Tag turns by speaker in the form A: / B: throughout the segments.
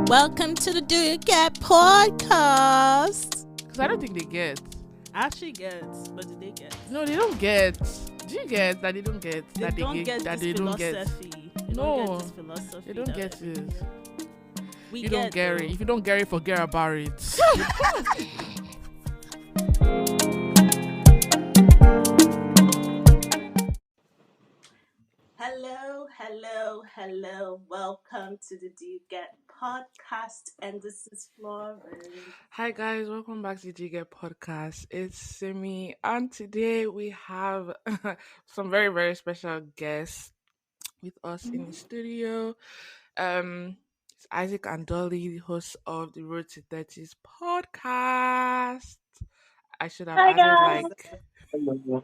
A: Welcome to the Do You Get podcast.
B: Because I don't think they get.
A: Actually gets, but do they get?
B: No, they don't get. Do you get that they don't get?
A: They
B: that
A: don't get
B: that
A: this
B: they don't get.
A: philosophy.
B: No,
A: don't get this philosophy.
B: They don't get it.
A: We
B: You don't get it. If you don't get it, forget about it.
A: Hello. Welcome to the Do You Get podcast, and this is Florence.
B: Hi guys, welcome back to the Get podcast. It's Simi, and today we have some very, very special guests with us in the studio. It's Isaac and Dolly, the hosts of the Road to 30s podcast. I should have
C: Hi,
B: added
C: guys.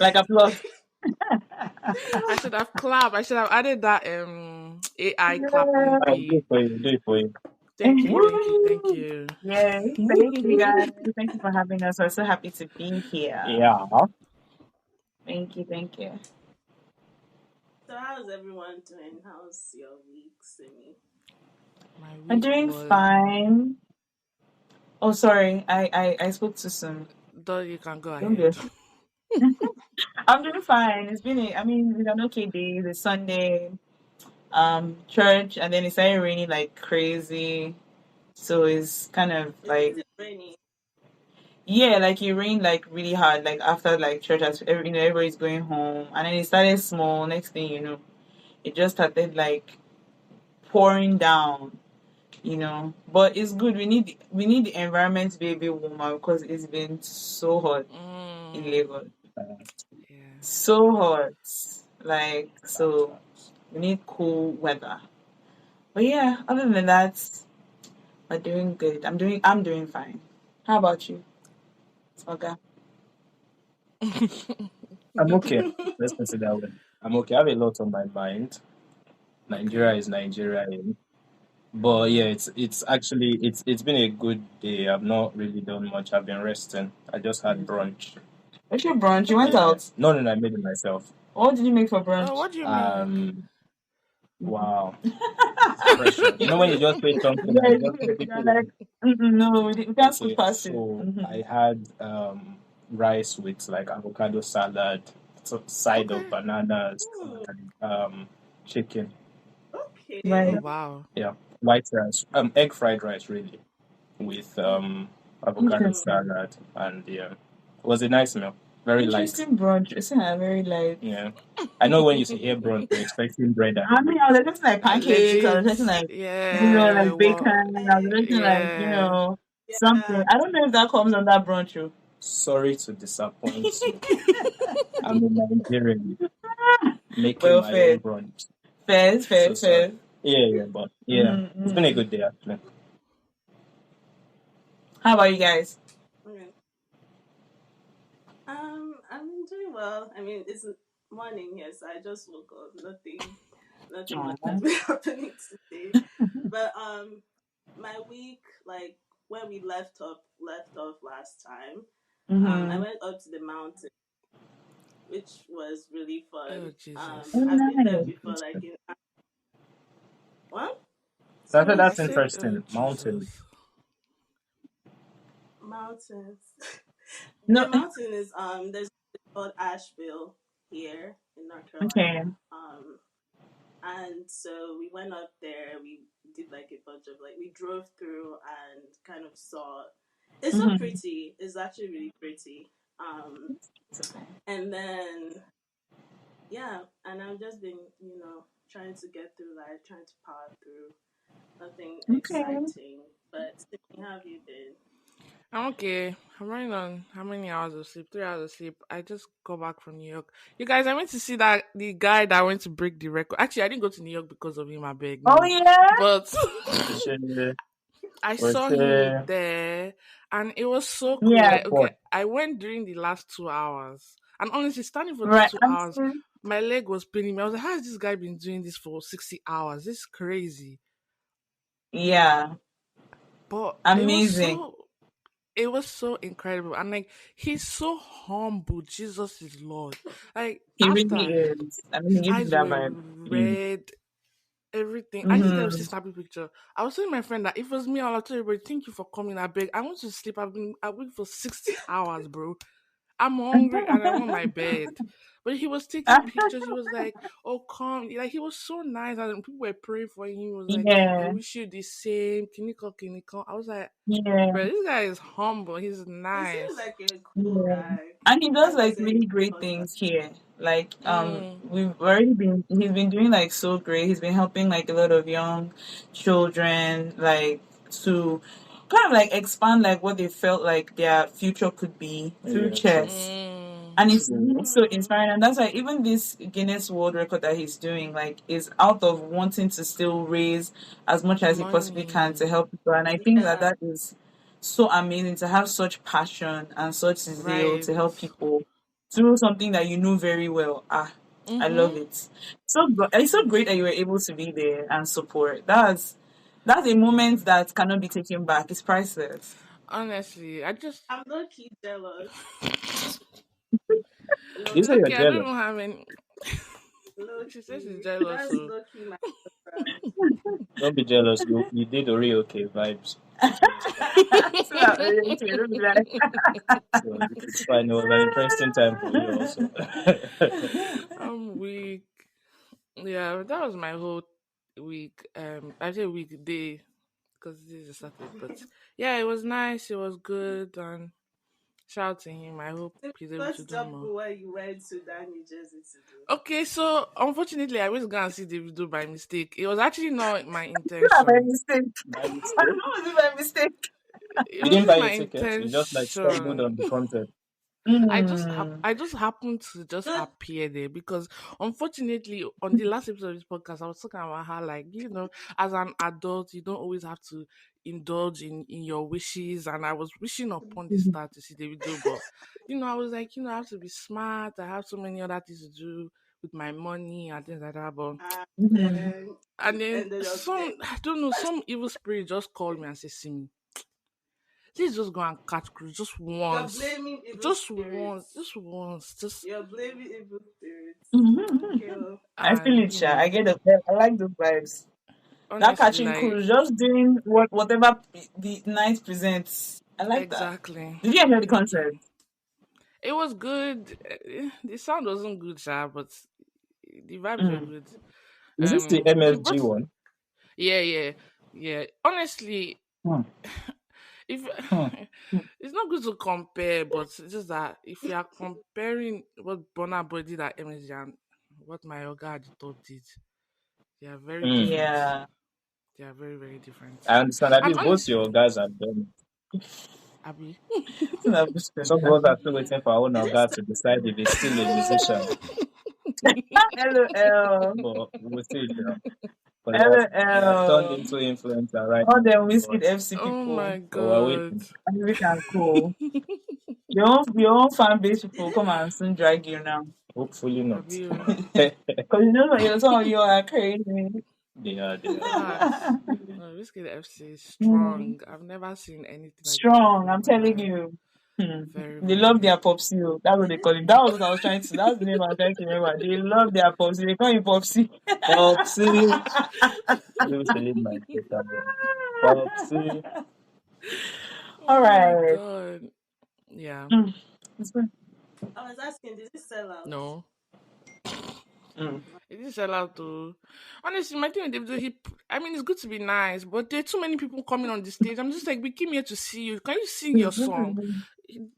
C: Like applause.
B: I should have clapped. I should have added that AI clapping.
C: I'll
B: beat.
C: do it for you.
B: Thank you.
C: Yes, thank you guys. Thank you for having us. We're so happy to be here.
D: Yeah.
C: Thank you.
A: So, how's everyone doing? How's your week, Simi?
C: I'm doing fine. Oh, sorry. I spoke too soon.
B: You can go
C: Don't
B: ahead.
C: I'm doing fine. It's been an okay day. It's Sunday, church, and then it started raining like crazy. So it's kind of like,
A: Is it raining?
C: yeah, like it rained like really hard, like after like church, as everybody's going home, and then it started small. Next thing you know, it just started like pouring down. But it's good. We need the environment to be a bit warmer because it's been so hot in Lagos.
B: Yeah.
C: So hot, so we need cool weather. But yeah, other than that, we're doing good. I'm doing fine. How about you, okay?
D: I'm okay. Let's put it that way. I'm okay. I have a lot on my mind. Nigeria is Nigeria. But yeah, it's actually it's been a good day. I've not really done much. I've been resting. I just had brunch.
C: What's your brunch? You went out?
D: No, I made it myself.
C: What did you make for brunch?
B: What do you make?
D: Wow. Pressure. You know when you just say something
C: Yeah,
D: and you just say
C: you're like, no, we can't skip past it.
D: so I had rice with like avocado salad, side of bananas, and chicken.
A: Okay.
C: Right.
B: Oh, wow.
D: Yeah, white rice, egg fried rice really, with avocado
C: Interesting.
D: salad, and yeah, it was a nice meal. Very light.
C: Interesting brunch. It's very light.
D: Yeah, I know when you say brunch, you're expecting bread.
C: I mean, I was expecting like pancakes. I was expecting like like bacon. I was expecting like something. I don't know if that comes on that brunch. Too.
D: Sorry to disappoint you. I'm a Nigerian making my own brunch.
C: Fair.
D: Yeah, but it's been a good day actually.
C: How about you guys?
A: Okay. I'm doing well. I mean, it's morning here, so I just woke up. Nothing much has been happening today. But my week, like when we left off last time, I went up to the mountain, which was really fun.
B: Oh, Jesus.
A: I've been there before, like in what?
D: So I thought that's interesting. Mountains.
A: No, the mountain is there's called Asheville here in North Carolina.
C: Okay.
A: And so we went up there. We did like a bunch of we drove through and kind of saw. It's so pretty. It's actually really pretty. And then and I've just been trying to get through life, trying to power through. Nothing exciting, but how have you been?
B: I'm okay. I'm running on how many hours of sleep? 3 hours of sleep. I just got back from New York. You guys, I went to see the guy that went to break the record. Actually, I didn't go to New York because of him, I beg.
C: Oh, yeah?
B: But I saw him there, and it was so cool.
C: Yeah.
B: Okay, I went during the last 2 hours. And honestly, standing for those 2 hours, my leg was paining me. I was like, how has this guy been doing this for 60 hours? This is crazy.
C: Yeah.
B: But
C: amazing.
B: It was so incredible. And like, he's so humble. Jesus is Lord. Like,
C: he really is. I mean, he gives that vibe.
B: Red. everything. I just get to see
C: Mm-hmm.
B: snappy picture. I was telling my friend that if it was me, I'll tell everybody, thank you for coming. I beg. I want to sleep. I've been awake for 60 hours, bro. I'm hungry and I want my bed. But he was taking pictures. He was like, "Oh, come!" Like he was so nice, and people were praying for him. He was like, "I
C: Yeah,
B: wish you the same." Kiniko, kiniko. I was like,
C: yeah.
B: "Bro, this guy is humble. He's
A: He seems
B: nice."
A: like a cool
C: Yeah.
A: guy.
C: And he does
A: Like I
C: like
A: said,
C: really
A: he
C: great
A: was
C: things here. Like
B: Mm,
C: he's been doing like so great. He's been helping like a lot of young children like to kind of like expand like what they felt like their future could be through
D: Yeah, true.
C: chess.
B: mm,
C: And it's really
D: True.
C: so inspiring, and that's why even this Guinness World Record that he's doing like is out of wanting to still raise as much as he possibly can to
B: money,
C: help people. And I think that
A: yeah.
C: that is so amazing to have such passion and such zeal
B: right?
C: to help people through something that you know very well. I love
B: Mm-hmm.
C: it. It's so great that you were able to be there and support. That's a
B: Yeah.
C: moment that cannot be taken back. It's priceless.
B: Honestly, I just
A: I'm low key jealous. Low
D: You say
A: key
D: you're
B: okay. I don't
D: jealous.
B: even have any.
A: Low
B: She says she's
A: key.
B: jealous,
A: That's
B: so
A: low key my friend.
D: Don't be jealous. You did already okay vibes. So it's fine.
C: So that, okay, don't be like,
D: So it's fine. It was an interesting time for you also.
B: I'm weak. Yeah, that was my whole week. I say weekday because this is a Saturday, but yeah, it was nice. It was good, and shout out to him. I hope
A: So
B: he's able to
A: let's
B: do
A: jump
B: more.
A: to what you went to that New Jersey to do.
B: Okay, so unfortunately, I was gonna see the video by mistake. It was actually not my
C: not my
B: intention.
C: mistake.
D: By
C: I
D: mistake.
C: know it's my mistake.
B: It
D: You didn't
B: wasn't
D: buy a
B: my
D: ticket. You just like stumbled
B: intention.
D: on the content.
C: Mm.
B: I just happened to just
A: No,
B: appear there because unfortunately on the last episode of this podcast I was talking about how, like, as an adult you don't always have to indulge in your wishes, and I was wishing upon the star to see the video, but I was like, I have to be smart, I have so many other things to do with my money and things like that, but
A: and
C: Mhm.
A: then
B: and
A: you
B: then
A: ended up there.
B: some, I don't know, some evil spirit just called me and said, see me, let's just go and catch cruise just
A: You're
B: once.
A: blaming evil
B: Just once.
A: spirits.
B: Just once. Just
A: You're blaming evil spirits. Okay.
C: Mhm.
A: Well,
C: I feel
B: and
C: it, Sha. I get it. I like those vibes. That
B: honestly,
C: catching
B: like,
C: cruise, just doing whatever the night presents. I like that.
B: exactly.
C: Did you enjoy the concert?
B: It was good. The sound wasn't good, sha, but the vibes were
C: Mm.
B: good.
D: Is this the
B: He
D: MSG
B: brought,
D: one?
B: yeah, yeah, yeah. Honestly,
D: Hmm.
B: if
D: Hmm.
B: it's not good to compare, but it's just that if you are comparing what Bonner Boy did at MSG and what my Oga at the top did, they are very
D: Hmm.
B: different.
C: Yeah.
B: They are very, very different.
D: I understand. At
B: And
D: least both
B: honestly,
D: your guys are done.
B: Abby.
C: So that was
D: Some of us
C: special.
D: are still waiting for our own
A: is it
D: guy to decide if he's still a musician.
C: LOL.
D: But we will see, because he has turned
C: LOL.
D: into influencer right
C: All
D: now.
C: them
D: But,
C: Whiskey FC
B: Oh my
C: people.
D: but we're
B: god.
D: waiting.
C: Rich and cool. Your own fan base
A: is
C: people
A: it
C: come and soon drag you now.
D: Hopefully not.
B: Abby.
C: Because some of you are crazy.
D: They are.
B: Ah, no, Whiskey FC is
C: Mm.
B: strong. I've never seen anything like it
C: Strong,
B: before in
C: I'm
B: my
C: telling
B: life.
C: you.
B: Very,
C: They love
B: very.
C: their popsy. Oh. That's what
A: is
C: they
A: it
C: call him. That was what I was trying to. That's the name I was trying to remember. They love their popsy. They call him popsy.
D: Popsy. You used to leave my data there. Popsy.
C: All
B: Oh my
C: right.
B: god. Yeah.
C: Mm. It's fine.
A: I was asking, did it sell out?
B: No.
C: Mm.
B: It didn't sell out though. Honestly, my thing with Davido, I mean, it's good to be nice, but there are too many people coming on the stage. I'm just like, we came here to see you. Can you sing your song?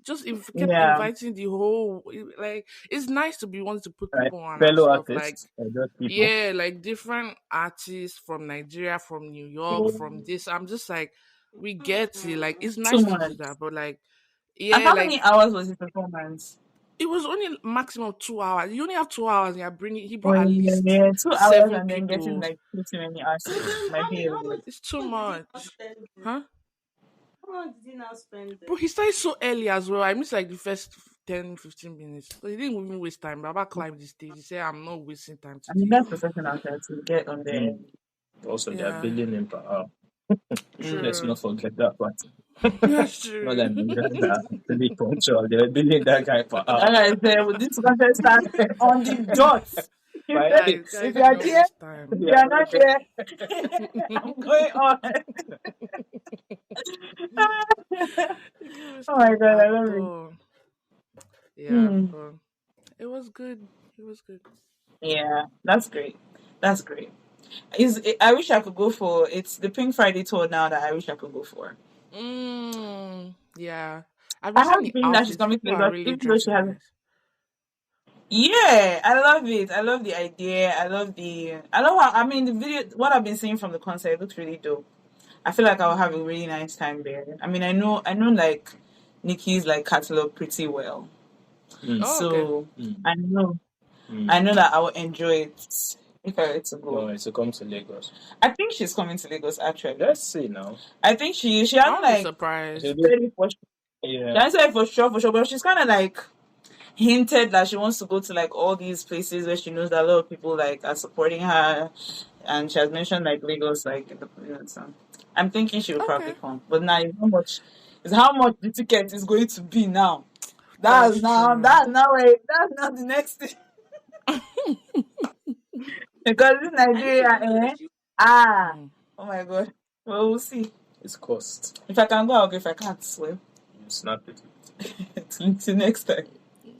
B: Just if kept
C: Yeah.
B: inviting the whole, like, it's nice to be wanting to put
D: Like
B: people on and
D: fellow
B: stuff. Like,
D: artists or just people.
B: yeah, like different artists from Nigeria, from New York, from this. I'm just like, we get it. Like, it's
C: Too
B: nice to do
C: much.
B: that, but like,
C: And
B: yeah,
C: how
B: like
C: many hours was his performance?
B: it was only maximum 2 hours. You only have 2 hours, and you're bringing. He
C: Oh
B: brought at least
C: yeah, 2 hours
B: seven
C: and then getting
B: people.
C: like too many
A: So
C: artists.
A: then,
C: Might be a
A: how
C: lot.
A: much,
B: It's too
A: how much did he now
B: much,
A: spend there?
B: huh?
A: How much did he now spend
B: Bro,
A: there?
B: he started so early as well. I missed like the first 10, 15 minutes. So he didn't even waste time. Baba climbed the stage. He said, I'm not wasting time
C: I mean
B: today.
C: that's professional to get on there.
D: Mm. Also, they are
B: Yeah,
D: billion in per hour. Let's
C: Mm.
B: true.
D: not forget that part.
B: That's
D: Not
B: true.
D: like Nigerians are really punctual. They are billion that guy per
C: Like
D: hour.
C: I said, with this contest start on the dot. He
D: My
C: said,
B: Guys,
D: ethics.
C: if
B: guys,
C: you
B: do
C: are
B: not
C: there,
B: waste
C: if
B: time.
C: you
D: Yeah,
C: are
D: not
C: not
D: there.
C: there, I'm going on.
B: You can't waste
C: Oh my
B: time
C: god,
B: at
C: I love it.
B: all. Yeah,
C: Hmm.
B: but it was good. It was good.
C: Yeah, that's great. That's great. I wish I could go for it's the Pink Friday tour now that I wish I could go for.
B: Yeah. I've been
C: I
B: seeing
C: have a
B: the
C: feeling that she's
B: outfits.
C: coming to
B: People are
C: Lagos,
B: really
C: even though she
B: dressing
C: hasn't.
B: nice.
C: Yeah, I love it. I love the idea. I love the. I love how. I mean, the video. What I've been seeing from the concert it looks really dope. I feel like I'll have a
B: Mm.
C: really nice time there. I mean, I know, like Nikki's like catalog pretty well,
D: Mm,
B: Oh, okay.
C: so
D: mm,
C: I
D: mm.
C: know that I will enjoy it if I were to
D: No,
C: go.
D: it's to come to Lagos.
C: I think she's coming to Lagos actually.
D: Let's see now.
C: I think she
B: I
C: hasn't
B: won't be
C: like
D: She'll
B: surprised.
D: be,
C: said it for sure. She
D: yeah.
C: hasn't said it for sure, but she's kind of like hinted that she wants to go to like all these places where she knows that a lot of people like are supporting her, and she has mentioned like Lagos, like in the so I'm thinking she will probably
B: Okay.
C: come, but now it's how much the ticket is going to be now.
B: That's true.
C: That's now the next thing because this
A: I didn't
C: Nigeria,
A: even know that she.
C: ah,
B: Mm.
C: oh my god, well we'll see.
D: It's cost.
C: If I can go, I'll go. If I can't, well,
D: You snap it.
C: till next time.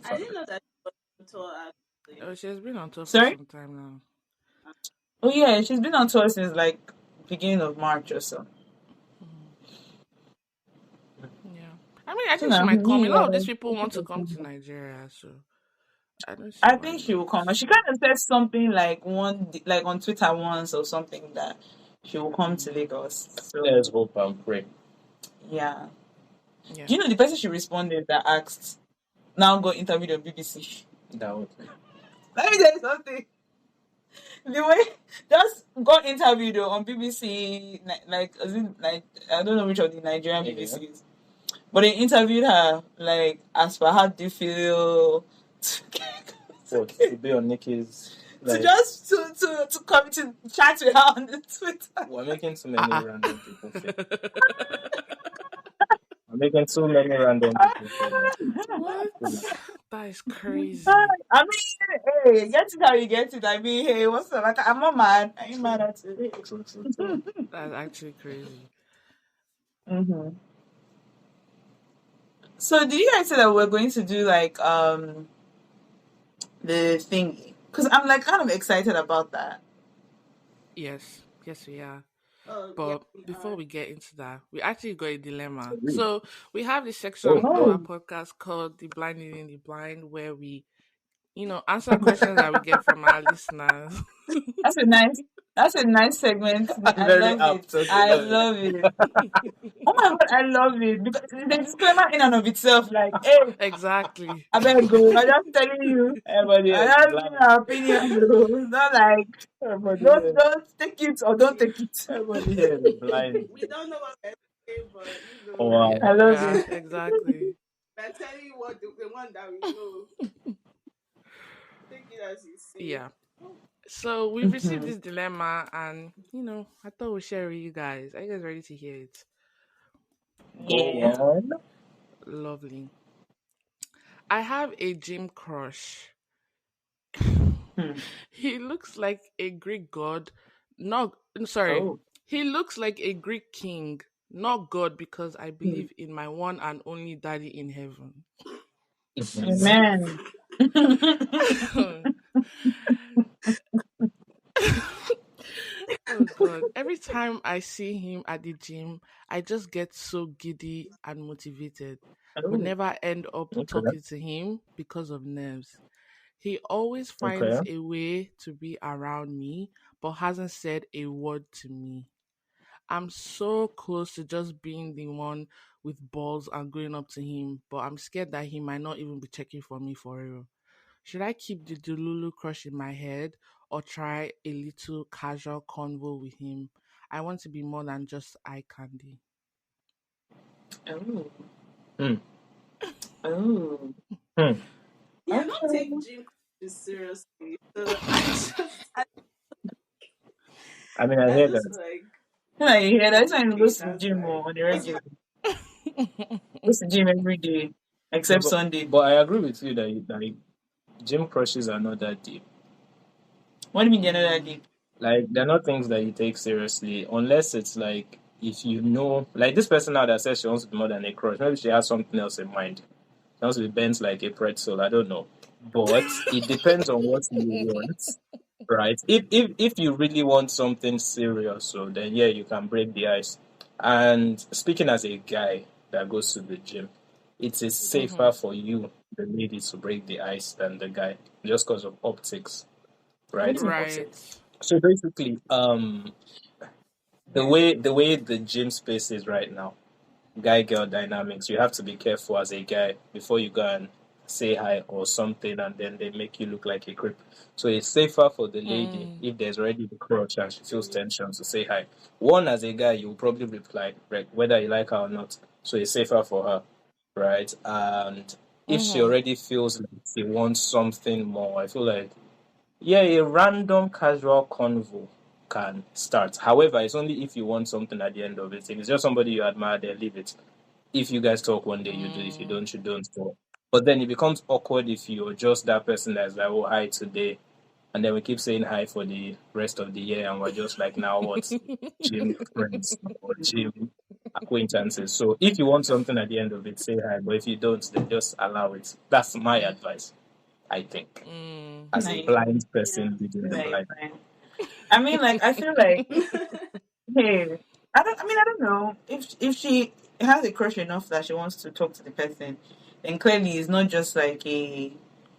A: I
D: Fine.
A: didn't know that she was on tour actually.
B: Oh, she has been on tour for
C: Sorry.
B: some time now.
C: Oh yeah, she's been on tour since like beginning of March or so.
B: Mm. Yeah. I mean, I
C: So
B: think she
C: now,
B: might come. A lot of
C: yeah,
B: these people want to come to Nigeria, so I don't see
C: I
B: why
C: think she will
B: not.
C: come. And she kind of said something like like on Twitter once or something that she will come to
B: Mm.
C: Lagos.
D: Let's
C: So
D: hope and pray.
C: yeah.
B: Yeah.
C: Do you know the person she responded that asked now got interviewed on BBC?
D: That would.
C: Let me tell you something. The way just got interviewed though on BBC, like as in like I don't know which of the Nigerian
D: Yeah.
C: BBCs, but they interviewed her like as for how do you feel
D: What? To be on Nikki's.
C: to
D: Like,
C: just to come to chat with her on the Twitter.
D: we're making too many
B: Uh-uh.
D: random people famous. We're making too many random people famous.
B: What?
D: Please.
B: That is crazy.
C: I mean, hey, get it how you get it. I mean, hey, what's up? Like, I'm not mad. I ain't mad
D: True.
C: at it.
D: True, true, true.
B: That's actually crazy.
C: Mm-hmm. So, did you guys say that we're going to do like the thing? Because I'm like kind of excited about that.
B: Yes. Yes, we are.
A: Oh yeah,
B: But
A: we
B: before
A: are.
B: we get into that, we actually got a dilemma.
D: Really?
B: So we have this section
D: Oh,
B: on our
C: Oh,
B: podcast called The Blind Leading the Blind, where we, answer questions that we get from our listeners.
C: that's a nice. That's a nice segment. I
D: very
C: love
D: apt.
C: it.
D: Okay,
C: I
D: love it.
C: love it. Oh my god, I love it because the disclaimer in and of itself, like, hey,
B: Exactly.
C: I better go. I'm just telling you.
D: Everybody
C: I
D: here is
C: just giving
D: blind.
C: our opinion. Though. It's not like
D: Everybody here.
C: don't take it or don't take it.
D: Everybody here is blind.
A: We don't know what we're saying, but
D: Oh,
B: Yeah,
D: wow.
C: I love
B: yeah,
C: it.
B: exactly.
A: we're telling you what the one that we know. Take it as you see.
B: Yeah. So we've received
C: Mhm.
B: this dilemma, and I thought we'd share with you guys. Are you guys ready to hear it?
D: Go
C: Yeah.
D: on.
B: Lovely. I have a gym crush.
C: Hmm.
B: He looks like a Greek god. Not sorry.
C: Oh.
B: He looks like a Greek king, not God, because I
C: Hmm.
B: believe in my one and only daddy in heaven.
D: Mhm.
C: Amen.
B: Oh God. Every time I see him at the gym, I just get so giddy and motivated, but
C: Oh.
B: never end up
D: Okay.
B: talking to him because of nerves. He always
D: Okay.
B: finds a way to be around me, but hasn't said a word to me. I'm so close to just being the one with balls and going up to him, but I'm scared that he might not even be checking for me for real. Should I keep the Dululu crush in my head or try a little casual convo with him? I want to be more than just eye candy.
C: Oh.
D: Hmm.
C: Oh.
D: Hmm.
A: Yeah, I don't
C: Okay.
A: take gym coaches seriously. So I just
D: I mean, I
A: I
D: hear
A: just
D: that.
A: like
C: Yeah, you hear that? That's why he
A: okay,
C: goes to the
A: that's
C: gym
A: fine.
C: on the regular. Goes to the gym every day
D: No,
C: except
D: but,
C: Sunday.
D: but I agree with you that gym crushes are not that deep.
C: What do you mean the another
B: Mm.
C: day?
D: Like they're not things that you take seriously unless it's like if you know, like this person now that says she wants to be more than a crush, maybe she has something else in mind. She wants to be bent like a pretzel. I don't know, but it depends on what you want, right? If you really want something serious, so then yeah, you can break the ice. And speaking as a guy that goes to the gym, it is
B: Mm-hmm.
D: safer for you, the lady, to break the ice than the guy, just because of optics,
C: What do
D: right?
C: you mean
B: Right.
C: optics?
D: So basically, the
C: Yeah.
D: way the gym space is right now, guy girl dynamics, you have to be careful as a guy before you go and say hi or something, and then they make you look like a creep. So it's safer for the lady
B: Mm.
D: if there's already the crotch and she feels
A: Mm.
D: tension to say hi. One, as a guy, you'll probably reply right, whether you like her or not. So it's safer for her, right? And if she
B: Mm-hmm.
D: already feels like she wants something more, I feel like yeah, a random casual convo can start. However, it's only if you want something at the end of it. If it's just somebody you admire, then leave it. If you guys talk one day, you do. If you
B: Mm.
D: don't, you don't. So, but then it becomes awkward if you're just that person that's like, oh, hi today. And then we keep saying hi for the rest of the year. And we're just like, now what? Gym friends or gym acquaintances. So if you want something at the end of it, say hi. But if you don't, then just allow it. That's my advice, I think,
B: Mm.
D: as a
C: Nice.
D: blind
A: Yeah.
D: person leading the
C: Like,
D: blind.
C: fine. I mean, like, I feel like, hey, I don't know if she has a crush enough that she wants to talk to the person, then clearly it's not just like a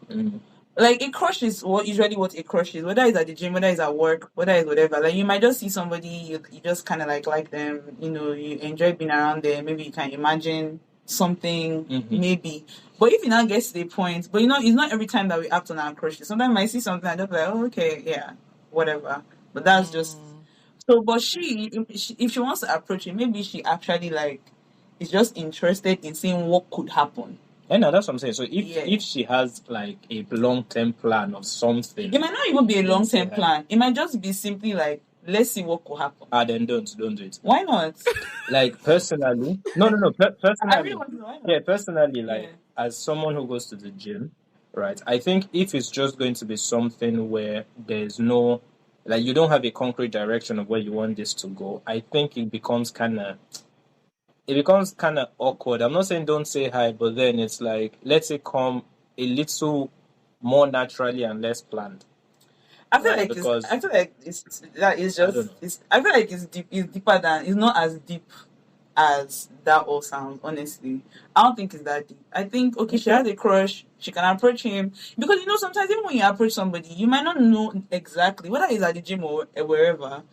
D: Mm.
C: like a crush is what usually what a crush is, whether it's at the gym, whether it's at work, whether it's whatever. Like you might just see somebody, you just kind of like them, you enjoy being around them. Maybe you can imagine something,
D: Mm-hmm.
C: maybe. But if it now gets to the point, but it's not every time that we act on our crushes. Sometimes I see something, I just like, oh, okay, yeah, whatever. But that's just
B: Mm.
C: so. But if she wants to approach it, maybe she actually like is just interested in seeing what could happen.
D: And now that's what I'm saying. So
C: Yeah.
D: if she has like a long term plan of something,
C: It might not even be a
D: then
C: long
D: say
C: term
D: hi.
C: plan. It might just be simply like, let's see what could happen.
D: Ah, then don't do it.
C: Why not?
D: Like personally, no.
C: I really
D: Personally,
C: want to know why
D: yeah,
C: not.
D: personally,
C: Yeah.
D: like as someone who goes to the gym, right? I think if it's just going to be something where there's no, like you don't have a concrete direction of where you want this to go, I think it becomes kind of awkward. I'm not saying don't say hi, but then it's like let's say come a little more naturally and less planned, right? Because
C: I feel like it's that is
D: I don't
C: just
D: know.
C: it's I feel like it's deeper than it's not as deep as that all sounds, honestly. I don't think it's that deep. I think okay, she
D: Okay.
C: has a crush, she can approach him because sometimes even when you approach somebody, you might not know exactly whether it's at the gym or wherever.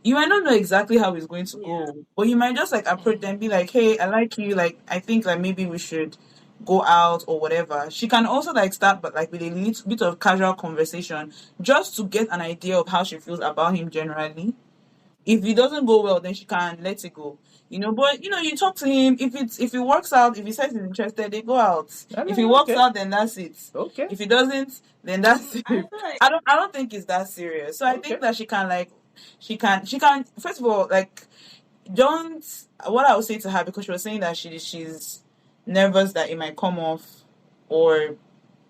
C: You might not know exactly how it's going to
A: Yeah.
C: go, but you might just like approach them,
B: Mm.
C: be like, "Hey, I like you. Like, I think like maybe we should go out or whatever." She can also like start, but like with a little bit of casual conversation, just to get an idea of how she feels about him generally. If it doesn't go well, then she can let it go. But you talk to him. If it works out, if he says he's interested, they go out.
D: I'm
C: If
D: like,
C: it works
D: okay,
C: out, then that's it.
D: okay,
C: If it doesn't, then that's it.
A: I feel like
C: I don't think it's that serious. So I
D: okay.
C: think that she can first of all, like, don't what I would say to her, because she was saying that she's nervous that it might come off, or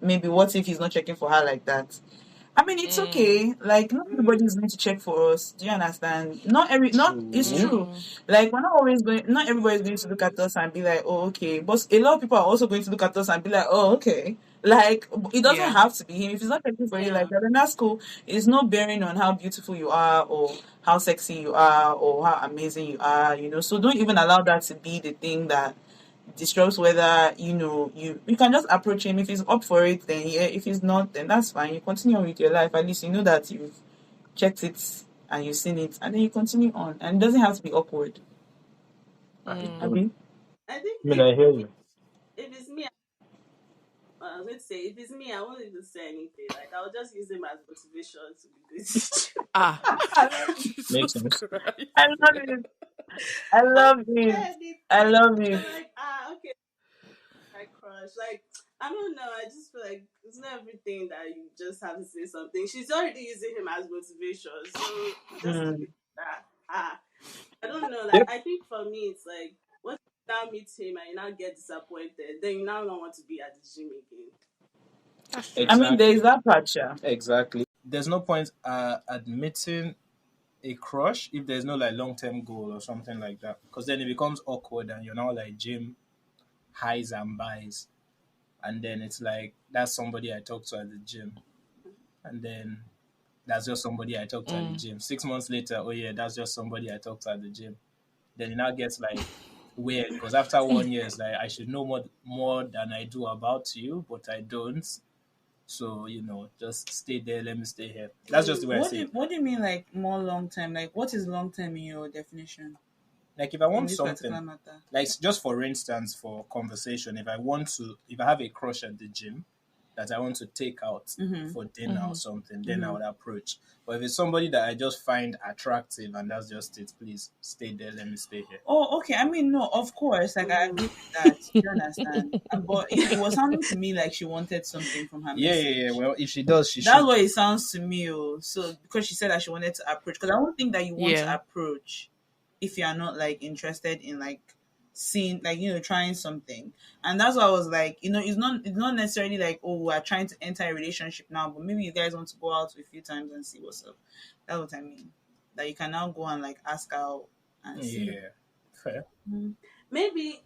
C: maybe what if he's not checking for her like that. I mean, it's
B: Mm.
C: okay. Like, not
A: mm,
C: everybody's going to check for us. Do you understand? Not, it's
D: True.
C: true.
B: Mm.
C: Like, we're not always going, not everybody's going to look at us and be like, oh, okay. But a lot of people are also going to look at us and be like, oh, okay. Like, it doesn't
B: Yeah.
C: have to be him. If he's not checking for you like
A: yeah.
C: that, then that's cool. It's no bearing on how beautiful you are, or how sexy you are, or how amazing you are. So don't even allow that to be the thing that disrupts whether you can just approach him. If he's up for it, then yeah. If he's not, then that's fine. You continue on with your life. At least you know that you've checked it and you've seen it, and then you continue on, and it doesn't have to be awkward.
D: I
B: Mm.
D: do.
C: Abi?
A: I think
D: I mean, I hear you.
A: if it's me, I was going to say if it's me, I won't even say anything. Like I'll just use him as motivation to be good.
B: Ah.
C: I love it.
D: Makes
B: Jesus
D: sense.
C: I
B: Christ.
C: love it. I
A: I
C: love
A: won't
C: it.
A: say
C: I
A: anything.
C: love
A: I'm
C: it.
A: like, okay, my crush. Like I don't know. I just feel like it's not everything that you just have to say something. She's already using him as motivation, so just leave
C: Mm.
A: it at that. I don't know. Like
D: Yep.
A: I think for me, it's like once you now meet him and you now get disappointed, then you now don't want to be at the gym again.
B: That's true.
C: I mean, there
D: Exactly.
C: is that part, yeah.
D: Exactly. there's no point admitting a crush if there's no like long term goal or something like that, because then it becomes awkward and you're now like gym highs and buys, and then it's like that's somebody I talk to at the gym, and then that's just somebody I talked to at the
B: Mm.
D: gym. 6 months later, oh yeah, that's just somebody I talked to at the gym. Then it now gets like weird because after 1 year, it's like I should know more than I do about you, but I don't. So just stay there. Let me stay here. That's just the way I
C: What
D: see
C: do
D: it.
C: you, what do you mean like more long term? Like what is long term in your definition
D: Like if I
C: in
D: want
C: this particular
D: something,
C: matter?
D: like just for instance, for conversation, if I have a crush at the gym that I want to take out
C: Mm-hmm.
D: for dinner or
B: Mm-hmm.
D: something, then I
C: Mm-hmm.
D: would approach. But if it's somebody that I just find attractive and that's just it, please stay there. Let me stay here.
C: Oh, okay. I mean, no, of course. Like, I
A: Mm-hmm.
C: agree with that. You understand? But it was sounding to me like she wanted something from her
D: Yeah, yeah, yeah.
C: message.
D: Well, if she does, she
C: That's
D: should.
C: what it sounds to me. Oh, so because she said that she wanted to approach, because I don't think that you want to
B: Yeah.
C: approach if you are not like interested in like seeing, like, trying something. And that's why I was like, it's not necessarily like, oh, we're trying to enter a relationship now, but maybe you guys want to go out a few times and see what's up. That's what I mean. That you can now go and like ask out and see.
D: Yeah, fair.
C: Mm.
A: Maybe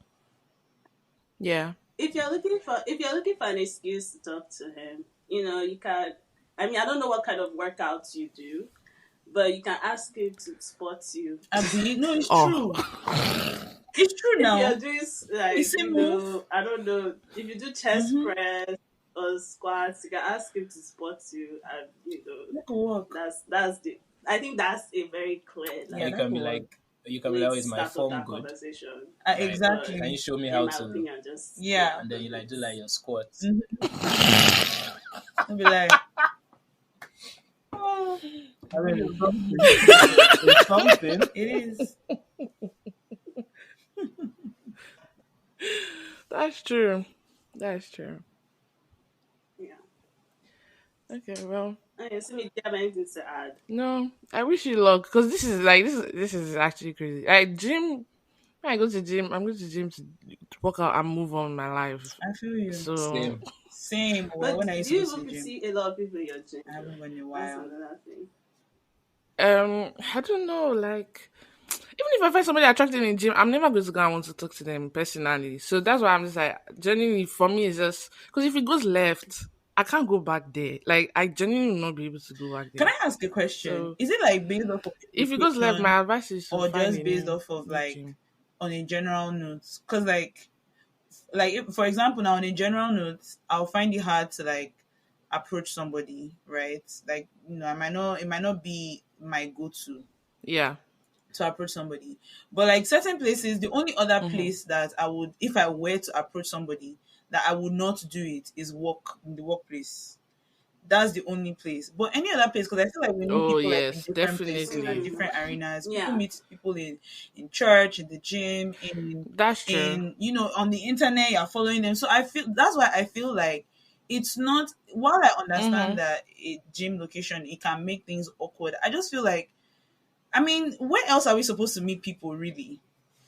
B: Yeah.
A: if you're looking for an excuse to talk to him, you can. I mean, I don't know what kind of workouts you do, but you can ask him to spot you.
C: Abi, no, it's
B: Oh.
C: true. It's true
A: If you're
C: now.
A: doing
C: It's
A: like
C: a move.
A: I don't know, if you do chest
C: Mm-hmm.
A: press or squats, you can ask him to spot you, and
C: That could work.
A: that's the. I think that's a very clear
D: And
C: Yeah,
A: like
C: that could work.
D: you can be
A: way
D: like,
A: to
D: oh, is my
A: start up
D: form
A: that
D: good?
A: conversation.
D: Like,
A: But
D: can
C: Exactly.
D: you show me
A: in
D: how
A: my
D: to?
A: opinion, just
C: Yeah.
D: And then you like do like your squats.
C: Mm-hmm. I'll be like,
D: I mean, it's something. It's something.
C: it is.
B: That's true. That's true.
A: yeah.
B: Okay, well,
A: Okay, so do you have anything to add?
B: no, I wish you luck because this is actually crazy. When I go to gym, I'm going to gym to work out and move on with my life.
C: I feel you.
B: So,
D: Same.
C: Same. Well,
A: But
C: when I used
A: do
C: to go
A: you
C: to the
A: even
C: gym,
A: see a lot of people in your gym
C: I
A: though?
C: haven't gone in a
A: That's
C: while.
A: another thing.
B: I don't know, even if I find somebody attractive in the gym, I'm never going to go and want to talk to them personally. So that's why I'm just like, genuinely, for me, it's just because if it goes left, I can't go back there. Like, I genuinely will not be able to go back
C: Can
B: there.
C: I ask a question?
B: So
C: Is it like based off of
B: if it goes left,
C: location
B: my advice is to
C: or
B: find
C: just
B: a
C: based
B: new
C: off of
B: new
C: like
B: gym.
C: on a general note? Because like if, for example, now on a general note, I'll find it hard to like approach somebody, right? Like, it might not be my go-to
B: Yeah.
C: to approach somebody. But like certain places, the only other
B: Mm-hmm.
C: place that I would, if I were to approach somebody, that I would not do it is work in the workplace. That's the only place. But any other place, because I feel like we meet
B: Oh
C: people like in
B: yes,
C: different places and
B: definitely.
A: Mm,
C: different arenas. People
A: yeah.
C: meet people in church, in the gym, in
B: That's true.
C: in on the internet. You're following them, so I feel that's why I feel like it's not. While I understand
B: Mm-hmm.
C: that a gym location it can make things awkward, I just feel like, I mean, where else are we supposed to meet people really?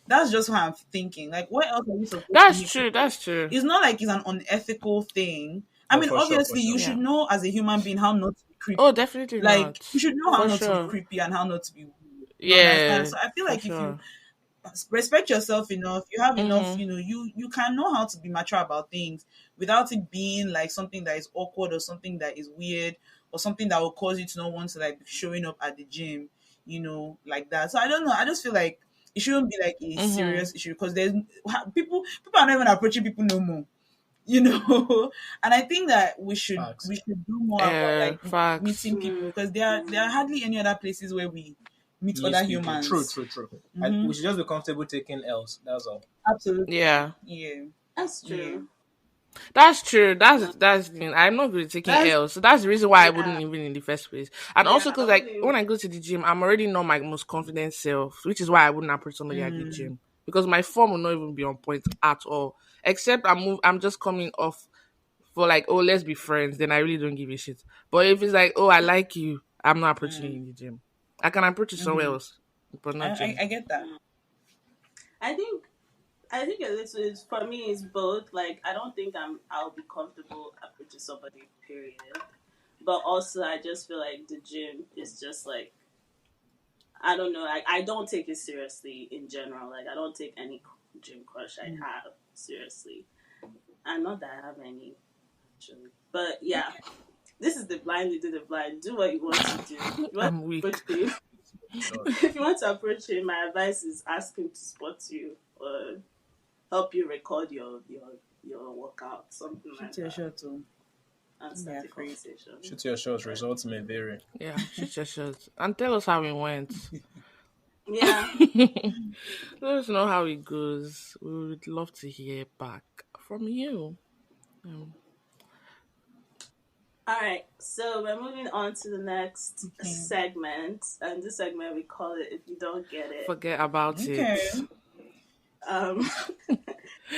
C: That's just what I'm thinking. Like, where else are we supposed to
B: That's
C: meet
B: true.
C: people?
B: That's true.
C: It's not like it's an unethical thing. I
D: Oh,
C: mean,
D: for sure, for
C: obviously, you
D: sure.
C: should
B: Yeah.
C: know as a human being how not to be creepy.
B: Oh, definitely
C: Like,
B: not.
C: you should know how
B: For
C: not to be
B: sure.
C: creepy and how not to be weird. You understand?
B: Yeah,
C: So I feel
B: for
C: like if you
B: sure.
C: respect yourself enough, you have enough,
B: Mm-hmm.
C: you can know how to be mature about things without it being like something that is awkward or something that is weird or something that will cause you to not want to like be showing up at the gym, like that. So I don't know. I just feel like it shouldn't be like a
B: Mm-hmm.
C: serious issue because there's people are not even approaching people no more. And I think that we should
D: Facts.
C: we should do more about like
B: Facts.
C: meeting people
A: Mm,
C: because there are hardly any other places where we meet
D: Meet
C: other
D: people. True,
C: humans.
D: true, true.
C: Mm-hmm.
D: We should just be comfortable taking L's. That's all.
C: Absolutely.
B: Yeah.
C: Yeah.
A: that's
C: Yeah.
A: true.
B: That's true.
A: No,
B: That's the thing. I'm not good at taking
A: that's
B: L, so that's the reason why I
A: yeah,
B: wouldn't even in the first place. And
A: yeah.
B: also
A: I
B: because like when
A: wouldn't.
B: I go to the gym, I'm already not my most confident self, which is why I wouldn't approach somebody at the
C: Mm.
B: gym because my form will not even be on point at all. Except I'm just coming off for like, oh, let's be friends. Then I really don't give a shit. But if it's like, oh, I like you, I'm not approaching you
C: Mm.
B: in the gym. I can approach you somewhere
C: Mm-hmm.
B: else, but
C: I,
B: not
C: I
B: gym.
C: I get that.
A: Mm. I think I think a little is for me is both. Like I don't think I'll be comfortable approaching somebody. Period. but also I just feel like the gym is just like, I don't know. I don't take it seriously in general. Like I don't take any gym crush I have seriously. And not that I have any actually. But yeah, this is the blind leading the blind. Do what you want to do. If you want
B: I'm
A: to
B: weak.
A: approach him, if you want to approach him, my advice is ask him to spot you or help you record your workout, something like
C: Shoot your
A: that,
C: shot, oh.
A: and
C: Yeah,
A: start a
C: free.
A: conversation.
D: Shoot your shots. Results may vary.
B: Yeah, shoot your shots and tell us how it went.
A: Yeah.
B: Let us know how it goes. We would love to hear back from you. Um,
A: All right. So we're moving on to the next
C: Okay.
A: segment, and this segment we call it "If You Don't Get It."
B: forget about
C: Okay.
B: it.
A: Um.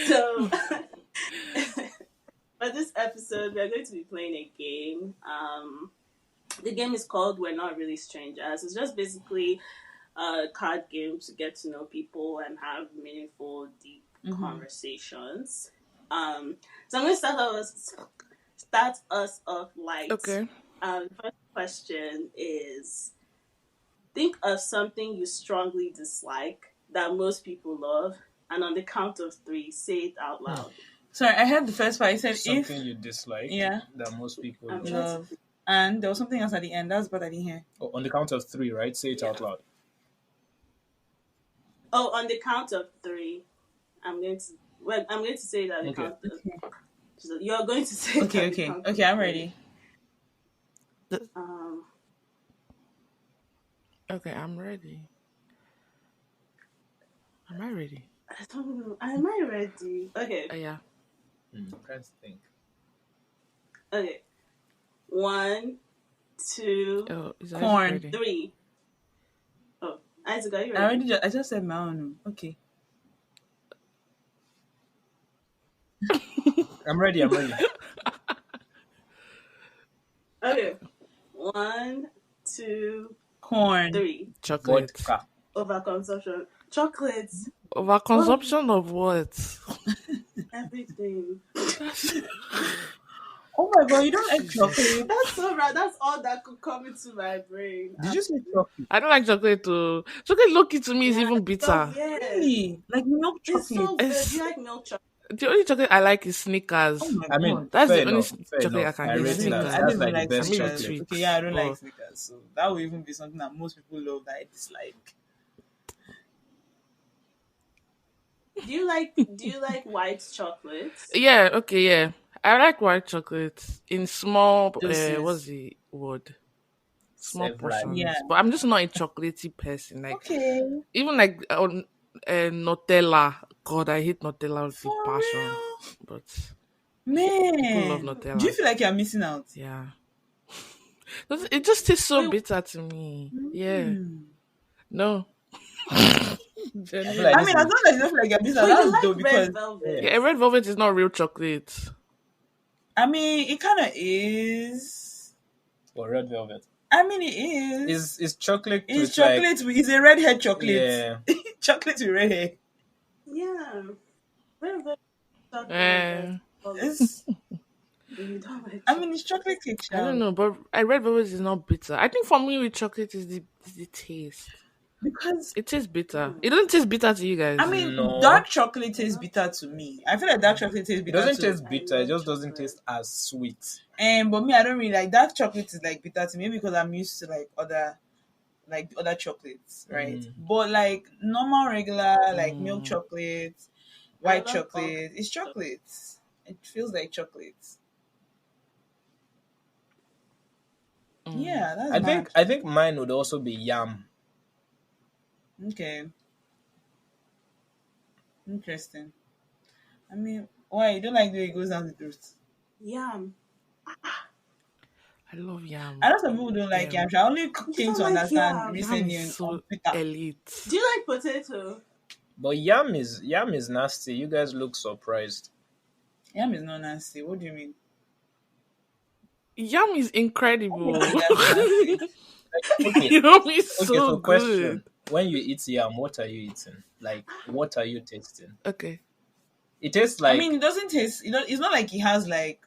A: So for this episode, we are going to be playing a game. The game is called "We're Not Really Strangers." It's just basically a card game to get to know people and have meaningful, deep conversations. So I'm going to start us off light.
B: Okay.
A: First question is: think of something you strongly dislike that most people love, and on the count of three, say it out loud.
C: Sorry, I heard the first part. I said
D: Something
C: if
D: you dislike
C: yeah
D: that most people
A: I'm
D: love.
A: trying to
C: love, and there was something else at the end. That's what I didn't hear.
D: Oh, on the count of three, right? Say it out loud.
A: Oh, on the count of three, I'm going to say that on the
D: Okay.
A: count of. So you're going to say.
C: Okay,
A: that on the
C: okay,
A: count
C: okay.
A: of
C: I'm
A: three.
C: ready.
B: Okay, I'm ready. Am I ready?
A: I don't know. Am I ready? Okay.
B: Yeah.
D: Trying to think.
A: Okay. 1, 2,
B: Oh, is that
C: Corn.
B: ready?
A: 3. Oh, Isaac, are you
C: I
A: ready?
C: I just said my own. Okay.
D: I'm ready.
A: Okay. 1, 2,
C: Corn.
A: 3.
B: Chocolate.
D: Vodka.
A: Overconsumption. Chocolates.
B: Overconsumption of what?
A: Everything.
C: Oh my god, you don't like chocolate?
A: That's so right. That's all that could come into my brain.
D: Did you say chocolate?
B: I don't like chocolate too. Chocolate low-key to me is even bitter.
A: So weird.
C: Really? Like milk
A: It's
C: chocolate?
A: so good.
B: It's-
A: Do you like milk chocolate?
B: The only chocolate I like is Snickers.
C: Oh my
D: I mean,
C: god.
B: That's
D: fair
B: the only
D: enough, fair
B: chocolate
D: enough.
B: I can
D: I
B: eat.
D: rate
B: Snickers.
D: that.
C: I
D: That's
C: don't
D: like
C: even
D: the
C: like
D: best
B: Snickers.
C: Snickers.
B: chocolate.
C: Okay, yeah, I don't like
B: Oh.
C: Snickers. So that would even be something that most people love that I dislike.
A: Do you like white chocolate?
B: Yeah, okay, yeah. I like white chocolate in small,
C: Doses.
B: what's the word? Small
D: Several.
B: portions.
C: Yeah.
B: But I'm just not a chocolatey person. Like
C: Okay.
B: even like on Nutella. God, I hate Nutella with
C: For
B: passion.
C: real?
B: But people
C: Man.
B: love Nutella.
C: Do you feel like you're missing out?
B: Yeah. It just tastes so
A: Wait.
B: bitter to me. Yeah. No.
D: I
B: Genuinely.
D: feel like
C: I
D: this
C: mean,
D: is-
C: as long as you don't feel like you're missing out,
A: But you
C: that's
A: like
C: dope because
A: red velvet.
B: Yeah, red velvet is not real chocolate.
C: I mean, it kind of is.
D: or red velvet.
C: I mean, it is.
D: Is chocolate?
C: It's
D: with,
C: chocolate. It's a redhead chocolate.
D: Yeah.
C: Chocolate with red hair.
A: Yeah. Red velvet chocolate.
B: Eh.
C: It's,
A: You don't like
C: I mean, it's chocolate cake.
B: I don't know, but red velvet is not bitter. I think for me with chocolate is the taste.
C: Because
B: It tastes bitter. It doesn't taste bitter to you guys.
C: I mean,
D: No.
C: dark chocolate tastes bitter to me. I feel like dark chocolate tastes
D: It
C: bitter
D: doesn't
C: too.
D: taste bitter. It just doesn't taste as sweet.
C: But me, I don't really like dark chocolate. Is like bitter to me because I'm used to like other chocolates, right? But like normal, regular, like milk chocolate, white
A: love
C: chocolate, it's chocolate. It feels like chocolate. Yeah, that's
D: I think mine would also be yam.
C: okay. Interesting. I mean, why you don't like the way it goes down the throat?
A: Yam.
B: I love yam.
C: I know some people don't like yam. I only came
A: don't
C: to
A: like
C: understand
A: yam?
C: recently
B: Yam
C: on
B: is so
C: Twitter.
B: elite.
A: Do you like potato?
D: But yam is nasty. You guys look surprised.
C: Yam is not nasty. What do you mean?
B: Yam is incredible.
C: That's nasty.
D: Okay.
B: Yam is
D: Okay,
B: so
D: so question.
B: good.
D: When you eat yam, what are you eating? Like, what are you tasting?
B: Okay.
D: It tastes like
C: I mean, it doesn't taste. It's not like it has like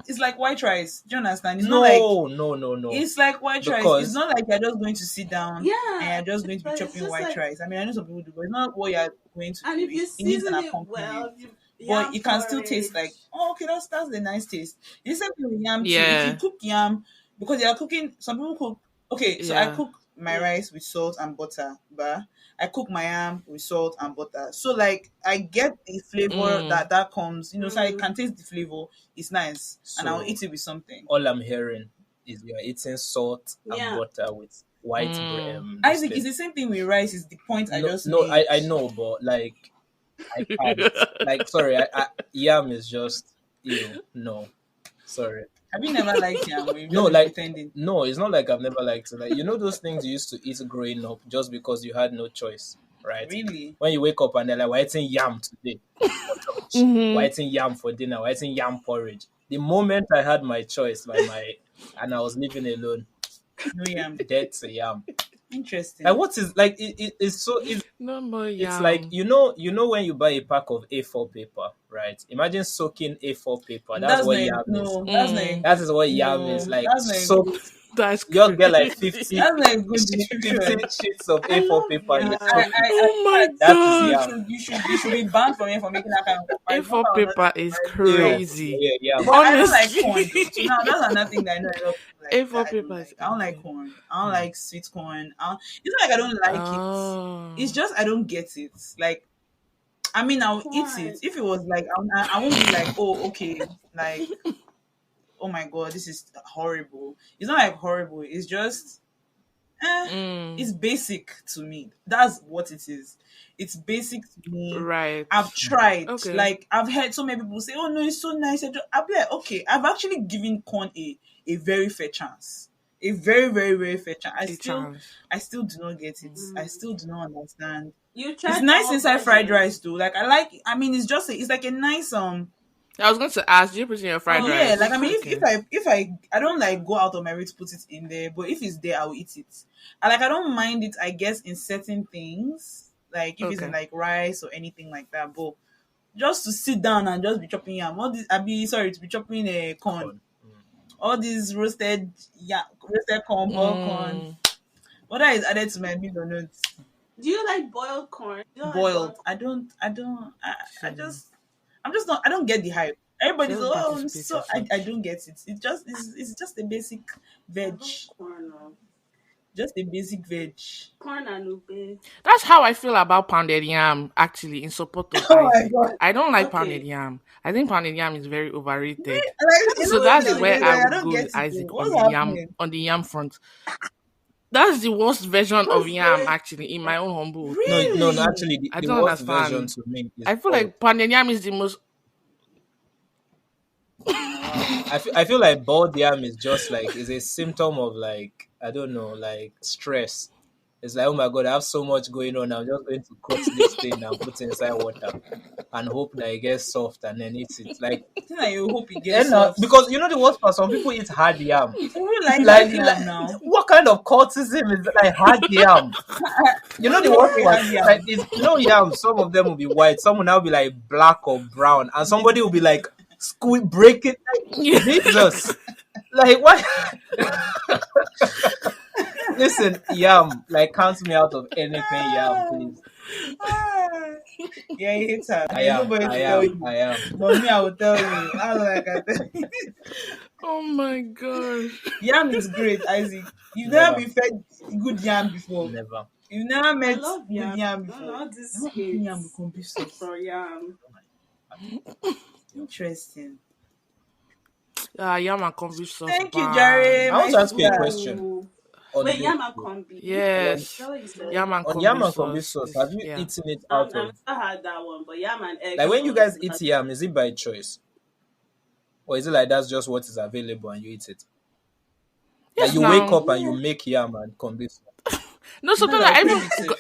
C: it's like white rice. Do you understand? It's not like
D: No, no, no, no.
C: it's like white rice. It's
D: Because
C: not like you're just going to sit down
A: Yeah,
C: and you're just going to be
A: but it's
C: chopping
A: just
C: white
A: like,
C: rice. I mean, I know some people do, but it's not what you're going to
A: and
C: do.
A: if you
C: It needs an
A: season it
C: accompaniment.
A: well, you,
C: But
A: yam
C: it can still taste like,
A: porridge.
C: oh, okay, that's the nice taste. The same thing with yam too. If you
B: Yeah.
C: cook yam, because you're cooking, some people cook. Okay, so I
B: Yeah.
C: cook my
A: Yeah.
C: rice with salt and butter, but I cook my yam with salt and butter. So like I get the flavor
B: Mm.
C: that comes, so I
A: Mm,
C: can taste the flavor. It's nice, and I'll
D: so
C: eat it with something.
D: all I'm hearing is you're eating salt and
A: yeah.
D: butter with white bread.
B: Mm.
D: This
C: Isaac, it's
D: thing.
C: the same thing with rice. Is the point I
D: No,
C: just
D: no,
C: made.
D: I know, but like I can't. Like, sorry, yam is just ew. No, sorry.
C: Have you never liked yam? Or you've
D: No,
C: just been
D: like
C: pretending?
D: no, it's not like I've never liked it. Like those things you used to eat growing up just because you had no choice, right?
C: Really?
D: When you wake up and they're like, "We're eating yam today for lunch. We're
B: Mm-hmm.
D: eating yam for dinner. We're eating yam porridge." The moment I had my choice by my and I was living alone,
C: No yam.
D: dead to yam. Like
C: Interesting.
D: what is like it's so
B: No more
D: it's like
B: yam.
D: when you buy a pack of A4 paper, right? Imagine soaking A4 paper. That's
C: That's
D: what
C: not a,
D: yam is.
C: no. That's not a,
B: Mm.
D: That is what yam is.
C: no.
D: Like
C: That's not a good.
D: soaked.
B: That's
D: You just get like
B: crazy.
D: 50,
C: That's not a good
D: 50
C: description.
D: sheets of
A: I
D: A4
A: love
D: paper. You
C: I,
A: yam.
D: soak
C: I,
D: it.
C: I
B: Oh
C: feel
B: my
C: like
D: That is
C: you
B: god.
D: yam.
C: should, you should be banned from here for making that kind of comparison. Not
B: A4
C: that I was not
B: paper is
C: surprised.
D: Ew.
B: crazy.
D: Yeah, yam.
C: But I don't like
B: Honestly.
C: corn though. So now that's another thing that I know a lot of people like
B: A4
C: that I don't
B: paper is
C: like. I don't like
B: insane.
C: corn. I don't
D: Hmm.
C: like sweet corn. It's not like I don't like it. It's
B: Oh.
C: just I don't get it. Like I mean, I'll eat it
A: Corn.
C: if it was like I won't be like, oh, okay, like oh my god, this is horrible. It's not like horrible. It's just eh,
B: Mm.
C: it's basic to me. That's what it is. It's basic to me.
B: Right.
C: I've tried.
B: Okay.
C: Like I've heard so many people say, "Oh no, it's so nice." I'll be like, "Okay." I've actually given corn a very fair chance, a very very very fair chance.
B: A chance.
C: I still do not get it. I
A: Mm.
C: still do not understand.
A: You
C: It's
A: tried
C: nice
A: all
C: inside fried rice
A: versions.
C: though. Like I like. I mean, it's just it's like a nice
B: I was going to ask, do you put in your fried
A: Oh,
C: yeah, like I
B: rice?
C: mean,
B: Okay.
C: if I don't like go out of my way to put it in there, but if it's there, I'll eat it. I don't mind it. I guess in certain things, like if it's in
B: Okay.
C: like rice or anything like that. But just to sit down and just be chopping yam, all this I be sorry to be chopping corn,
D: Corn. Hmm.
C: all these roasted yam, roasted corn, boiled corn.
B: Mm.
C: What that is added to my meal or not?
A: Do you like boiled corn? You don't like
C: Boiled.
A: boiled corn?
C: I
B: Same.
C: just I'm just not. I don't get the hype. Everybody's
B: Just
C: oh, I'm
B: participate
C: so
B: as
C: I
B: such.
C: don't get it. It's just a basic
A: I
C: veg,
A: love corn.
C: just a basic veg.
A: Corn and ube.
B: That's how I feel about pounded yam, actually, in support of
C: Oh my
B: Isaac.
C: god!
B: I don't like pounded
A: Okay.
B: yam. I think pounded yam is very overrated.
C: Like a
B: So
C: lot of
B: that's
C: people
A: No,
C: say
B: where
A: you.
B: I
C: that I
B: would
C: don't
B: go with
C: get it.
B: Isaac
C: Though. What's happening?
B: on the yam front. That's the worst version of
A: What's
B: yam,
A: the
B: actually, in my own humble
D: No,
B: opinion.
D: no, no.
C: Really?
D: Actually,
B: I
D: the
B: don't
D: worst version
B: understand.
D: to me is
B: I feel
D: boiled.
B: like pounded yam is the most.
C: Oh, wow.
D: I feel like boiled yam is just like is a symptom of like I don't know like stress. It's like oh my god, I have so much going on. I'm just going to cut this thing and put it inside water and hope that it gets soft and then eat it. Like
C: I think that you hope it gets
D: and
C: soft.
D: because you know the worst part, some people eat hard yam.
C: Who likes
D: Like,
C: hard yam now?
D: what kind of cultism is that? Like hard yam? You know
C: What's
D: the
C: wrong
D: worst
C: with
D: part,
C: hard
D: like
C: yam?
D: yam. Some of them will be white, some will now be like black or brown, and somebody will be like squeeze break it. Like, Jesus, like what? Listen, yam, like count me out of anything yam,
C: Ah,
D: please.
C: ah. Yeah, you hate her.
D: I
C: There's
D: am,
C: nobody
D: I
C: to tell
D: am,
C: you.
D: I am.
C: But me, I will tell you. That's what I can tell you.
B: Oh my gosh.
C: Yam is great, Isaac. You've never
D: Never,
C: been fed good yam before.
D: never.
C: You've never
A: I
C: met
A: love
C: good
A: yam.
C: yam
A: No,
C: before.
A: all
C: You're
A: this
C: not eating
A: hate
C: yam with computer sauce.
A: for yam.
C: Interesting.
B: Yam and corned beef sauce
C: Thank you, Jerry,
D: I
B: bang.
C: my
D: want to ask you a
C: sister.
D: question
A: Ooh.
D: on
A: Wait,
D: this.
A: yam and combi. Is
B: Yes.
A: that what you said?
B: Yam and
D: On
B: corned
D: yam
B: beef
D: and kombu
B: sauce
D: sauce, have
B: is
D: you
B: yeah.
D: eaten it out
A: I've
D: of
A: never had that one, but yam and egg
D: like when you guys
A: sauce.
D: eat yam? Is it by choice, or is it like that's just what is available and you eat it? Like
B: Yes,
D: you wake
B: now.
D: up and you
C: Yeah.
D: make yam and kombu sauce.
B: No,
C: No,
B: sometimes
C: no,
B: I
C: crave
B: even
C: it safe.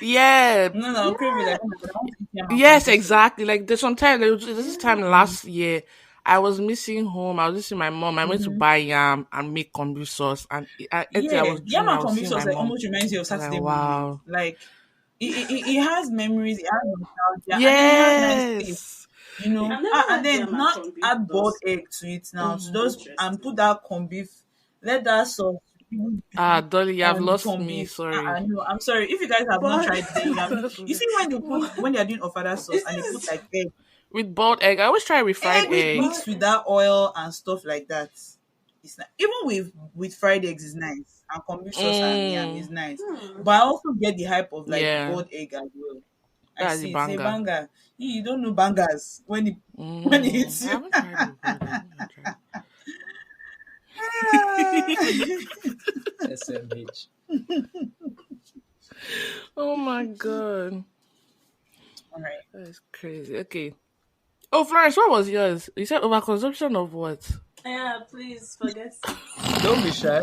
B: yeah.
C: No, no, crave it.
A: Yeah.
C: Like, oh my God, I want to eat yam and
B: Yes,
C: computer sauce.
B: exactly. Like there's some time there's this time last year I was missing home. I was visiting my mom. I went to
C: Mm-hmm.
B: buy yam and make kombu sauce. And I ate it. I
C: Yeah,
B: was
C: yam
B: chilling. I
C: and
B: was
C: computer
B: seeing my
C: sauce like
B: mom.
C: almost reminds you of
B: I was like,
C: Saturday morning.
B: wow.
C: Like it has memories, it has nostalgia, and then it has nice taste.
B: Yes.
C: you know.
A: I've never
C: And
A: had
C: then
A: yam and
C: not
A: corned beef
C: add
A: though.
C: boiled
A: So
C: egg to it now to
B: Mhm.
C: just and put
A: interesting.
C: that corned beef, let that sauce really
B: Ah,
C: be
B: Dolly, you have
C: on the
B: lost
C: corned
B: me.
C: beef.
B: Sorry.
C: No, I'm sorry if you guys have not
A: But
C: tried it, then you have.
B: That's
C: You
B: okay.
C: see when they put
A: but
C: when they are doing ofada sauce
A: is
C: and they put
A: this
C: like egg,
B: With boiled egg, I always try with fried
C: egg
B: egg.
A: but
C: mixed with that oil and stuff like that. It's not, even with fried eggs is nice and kombu sauce and yam is
B: Mm,
C: nice.
A: hmm.
C: But I also get the hype of like
B: yeah,
C: boiled egg as well. I
B: that's the
C: see it's a
B: banger.
C: banger. You don't know bangers when it when it
B: Mm,
C: hits
B: I
C: you.
B: haven't tried with boiled egg. I'll try.
D: SMH.
B: Oh my god,
C: All right.
B: that's crazy. Okay. Oh, Florence, what was yours? You said overconsumption of what?
A: Yeah, please forget it.
D: Don't be shy.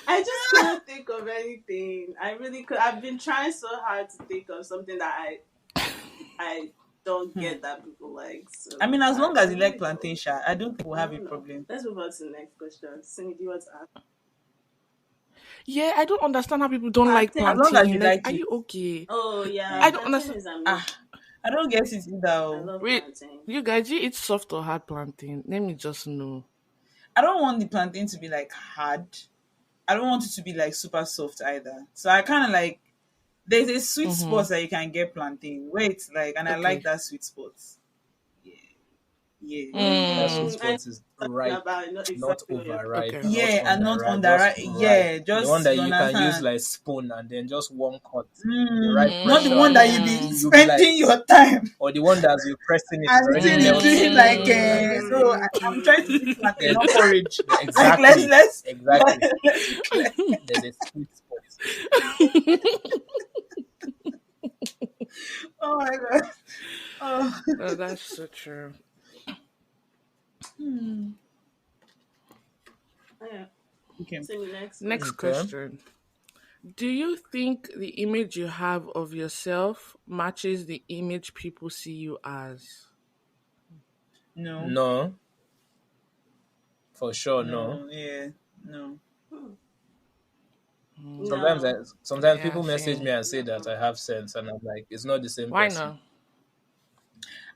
A: I just couldn't think of anything. I really could. I've been trying so hard to think of something that I don't
C: Hmm.
A: get that people like. So
C: I mean, as long as
A: I
C: you like
A: really don't.
C: plantain sha, I don't think we'll
A: I
C: have a
A: don't know.
C: problem.
A: Let's move on to the next question. Simi, do you want to ask?
B: Yeah, I don't understand how people don't like
C: As
A: Plantain.
C: long as
B: plantain.
C: you
B: Like,
C: like
B: are
C: it.
B: you okay?
A: Oh yeah,
B: I
C: Hmm.
B: don't
A: plantain
B: understand.
A: is amazing.
C: Ah, I don't get it either.
A: I
C: Oh.
A: love
B: Wait,
A: plantain.
B: you guys, you eat soft or hard plantain? Let me just know.
C: I don't want the plantain to be like hard. I don't want it to be like super soft either. So I kind of like there's a sweet
B: Mm-hmm.
C: spot that you can get plantain where it's like, and I like
B: Okay.
C: that sweet spot. Yeah, yeah,
D: That sweet
A: I know
B: Mm,
A: what
D: spot is
A: you're talking
D: ripe,
A: about. I know
D: not
A: exactly what you're talking
D: overripe,
B: okay.
D: not
C: yeah, and not on
D: underripe,
C: the
D: just
C: right.
D: ripe.
C: Yeah,
D: The one
C: just
D: that
C: you
D: you can use
C: understand.
D: like spoon and then just one cut. The right
C: Not the
D: pressure,
C: one
D: and
C: that
D: then
C: you be
B: Mm,
D: you'll be like,
C: spending your time
D: or the one that as you're pressing it is
C: and
D: already
C: still
D: melting
C: doing
D: into
C: like.
D: your tongue.
C: So
B: mm,
C: I'm trying to eat plantain,
D: There's
C: not porridge. Like
D: exactly, exactly.
C: let's be clear.
D: There's a sweet spot.
C: Oh my god. Oh.
B: oh, that's so true.
C: Hmm.
A: yeah.
C: Okay.
A: Simi, next
B: Next
A: question.
D: Okay.
B: question. Do you think the image you have of yourself matches the image people see you as?
C: No.
D: No, for sure, no.
C: No. Yeah. No.
A: Hmm.
B: Mm,
D: Sometimes
A: No,
D: sometimes
B: yeah,
D: people message me
B: same.
D: and say that
A: no.
D: I have sense, and I'm like, it's not the same
B: Why
D: person.
B: not?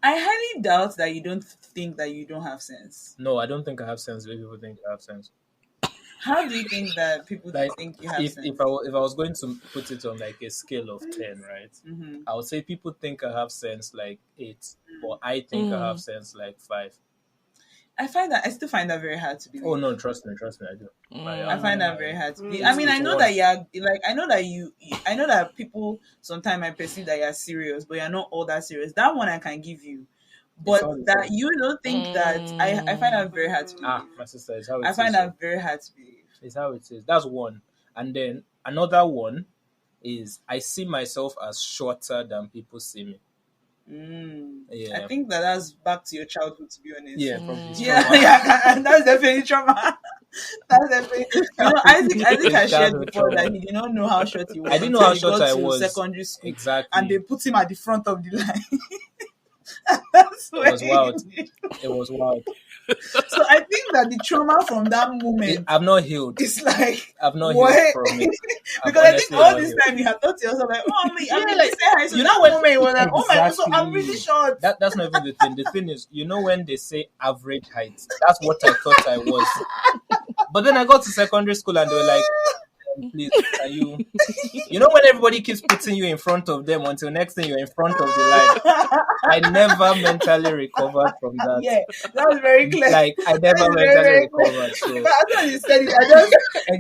C: I highly doubt that you don't think that you don't have sense.
D: No, I don't think I have sense the way people think I have sense.
C: How do you think that people
D: Like
C: think you have
D: if
C: sense?
D: if I was going to put it on like a scale of 10, right?
C: Mm-hmm.
D: I would say people think I have sense like 8, but I think I have
B: Mm,
D: sense like 5.
C: I still find that very hard to
D: Oh
C: believe.
D: no, trust me, I do.
C: I find that very
D: I
C: hard to believe. I
A: Mm.
C: mean, I
D: it's
C: know
D: one.
C: that you're like, I know that I know that people sometimes I perceive that you're serious, but you're not all that serious. That one I can give you,
D: It's
C: but
D: all the
C: that
D: same.
C: you don't think that I find
B: mm,
C: that very hard to
D: Ah,
C: believe.
D: my sister, it's how
C: I
D: it
C: find
D: is. So
C: that very hard to believe.
D: it's how it is. That's one. And then another one is I see myself as shorter than people see me.
C: I
D: Yeah.
C: think that's back to your childhood, to be honest.
D: Yeah, probably it's
B: mm.
C: Yeah,
D: trauma.
C: yeah, that's definitely trauma. That's definitely. Isaac
D: It's
C: has shared
D: childhood
C: before that
D: trauma.
C: he did not know how short he
D: I
C: was
D: didn't know
C: until
D: how
C: he
D: short
C: got
D: I
C: to
D: was.
C: secondary school, and they
D: Exactly.
C: put him at the front of the line. That's
D: It
C: where
D: was
C: he
D: wild.
C: knew.
D: It was wild.
C: So I think that the trauma from that moment
D: I've not healed.
C: is like
D: I've not healed
C: what?
D: from it. I've
C: Because I think
D: honestly
C: all
D: not
C: this
D: healed.
C: time you have thought to yourself like, oh,
D: Yeah,
C: I mean,
D: like
C: this high. So
D: you know
C: that
D: when
C: moment you were like, oh my god, so I'm really
D: exactly
C: short.
D: that's not even the thing. The thing is, you know when they say average height, that's what I thought I was. But then I got to secondary school and they were like, please, can you know when everybody keeps putting you in front of them until next thing you're in front of the line. I never mentally recovered from that.
C: Yeah, that was very clear.
D: Like I
C: That
D: never
C: is very,
D: mentally
C: very clear.
D: recovered. So
C: But as soon as you said it,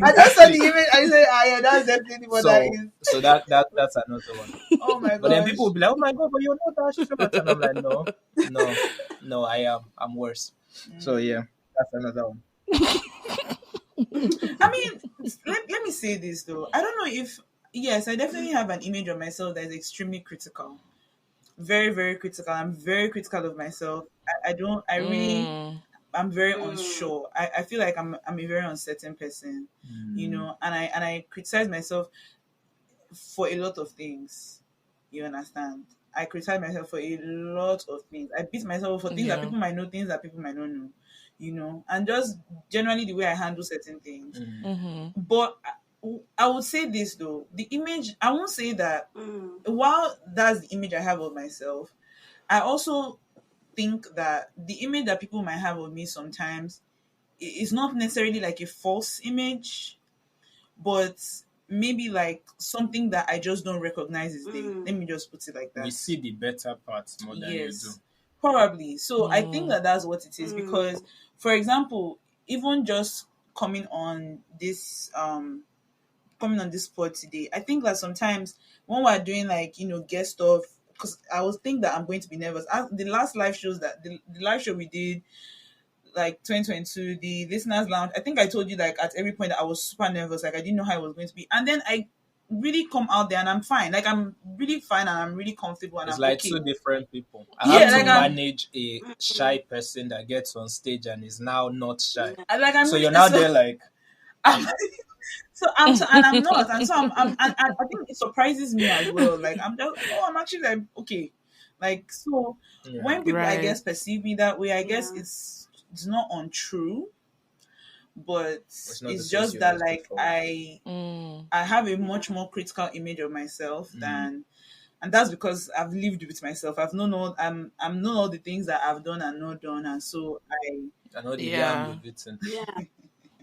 C: I just saw the
D: exactly.
C: image. I said, ah, yeah, that's definitely what that
D: So
C: is.
D: so that's another one.
C: Oh my
D: But then people
C: gosh.
D: will be like, "Oh my god, but you're not that short," and I'm like, "No, no, no, I am. I'm worse." So
C: Mm.
D: yeah, that's another one.
C: I mean, let me say this though. I don't know if yes, I definitely have an image of myself that is extremely critical. Very, very critical. I'm very critical of myself. I don't. I really.
B: Mm,
C: I'm very
A: Mm.
C: unsure. I feel like I'm a very uncertain person,
D: Mm.
C: and I criticize myself for a lot of things. You understand? I criticize myself for a lot of things. I beat myself for things that
B: yeah.
C: people might know, things that people might not know. And just generally the way I handle certain things.
D: Mm.
B: Mm-hmm.
C: But I would say this though: the image. I won't say that.
A: Mm.
C: While that's the image I have of myself, I also think that the image that people might have of me sometimes is not necessarily like a false image, but maybe like something that I just don't recognize is there.
A: Mm.
C: Let me just put it like
D: We
C: that.
D: see the better parts more than you do.
C: Yes, probably. So I think
B: Mm.
C: that that's what it is
A: Mm.
C: because, for example, even just coming on this coming on this pod today, I think that sometimes when we're doing like guest stuff, because I was think that I'm going to be nervous. The last live shows that the live show we did like 2022, the listeners lounge, I think I told you like at every point that I was super nervous, like I didn't know how it was going to be, and then I really come out there and I'm fine, like I'm really fine and I'm really comfortable and
D: It's
C: I'm
D: like
C: okay.
D: two different people. I have
C: Yeah,
D: to
C: like
A: Mm.
D: manage a
A: Mm.
D: shy person that gets on stage and is now not shy.
A: Yeah.
C: I'm
D: So
C: really
D: you're now
C: so
D: there like,
C: I'm, so and I'm not, and so and I think it surprises me as well. Like I'm just like, oh, I'm actually like okay, like so
D: yeah,
C: when people I
B: Right.
C: guess perceive me that way, I guess
A: Yeah.
C: it's not untrue, but
D: it's not the
C: it's
D: face
C: just
D: you
C: that
D: always
C: like
D: perform.
B: Mm.
C: I have a
A: Yeah.
C: much more critical image of myself
D: Mm.
C: than, and that's because I've lived with myself. I've known all I'm known all the things that I've done and not done, and so
D: I know the yam
B: Yeah.
D: you've eaten.
A: Yeah.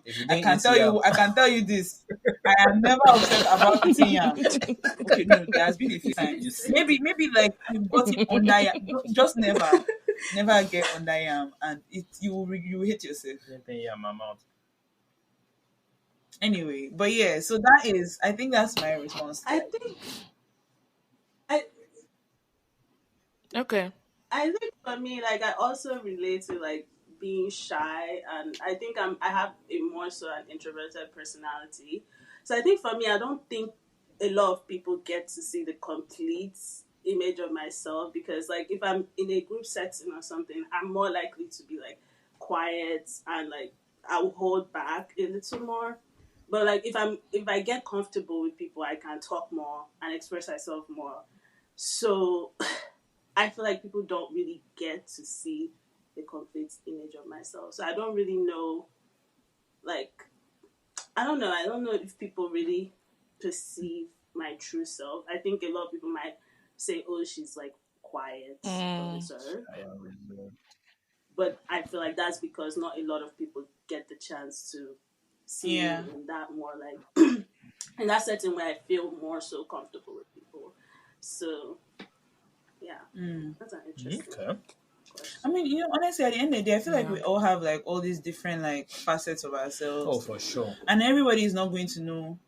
D: If you didn't eat yam,
C: I can tell you this. I am never upset about eating yam. Okay, no, there has been a few
D: you
C: times.
D: see,
C: Maybe like you've gotten under yam, just never get under yam, and you will hate yourself
D: anything yam my mouth.
C: anyway. But yeah, so that is I think that's my response to
A: I
C: that.
A: think I
B: Okay.
A: I think for me, like I also relate to like being shy, and I think I have a more so an introverted personality. So I think for me, I don't think a lot of people get to see the complete image of myself because like if I'm in a group setting or something, I'm more likely to be like quiet and like I'll hold back a little more. But like if I get comfortable with people, I can talk more and express myself more. So I feel like people don't really get to see the complete image of myself. So I don't really know, like, I don't know. I don't know if people really perceive my true self. I think a lot of people might say, oh, she's like quiet or
B: Mm.
A: reserved.
D: I am reserved.
A: But I feel like that's because not a lot of people get the chance to see
C: Yeah.
A: me in that more like, in that setting where I feel more so comfortable with people. So, yeah,
C: Mm.
A: that's an interesting
D: Okay.
C: I
A: question.
C: mean, honestly, at the end of the day, I feel like
B: Yeah.
C: we all have like all these different like facets of
D: Oh,
C: ourselves,
D: for sure.
C: and everybody is not going to know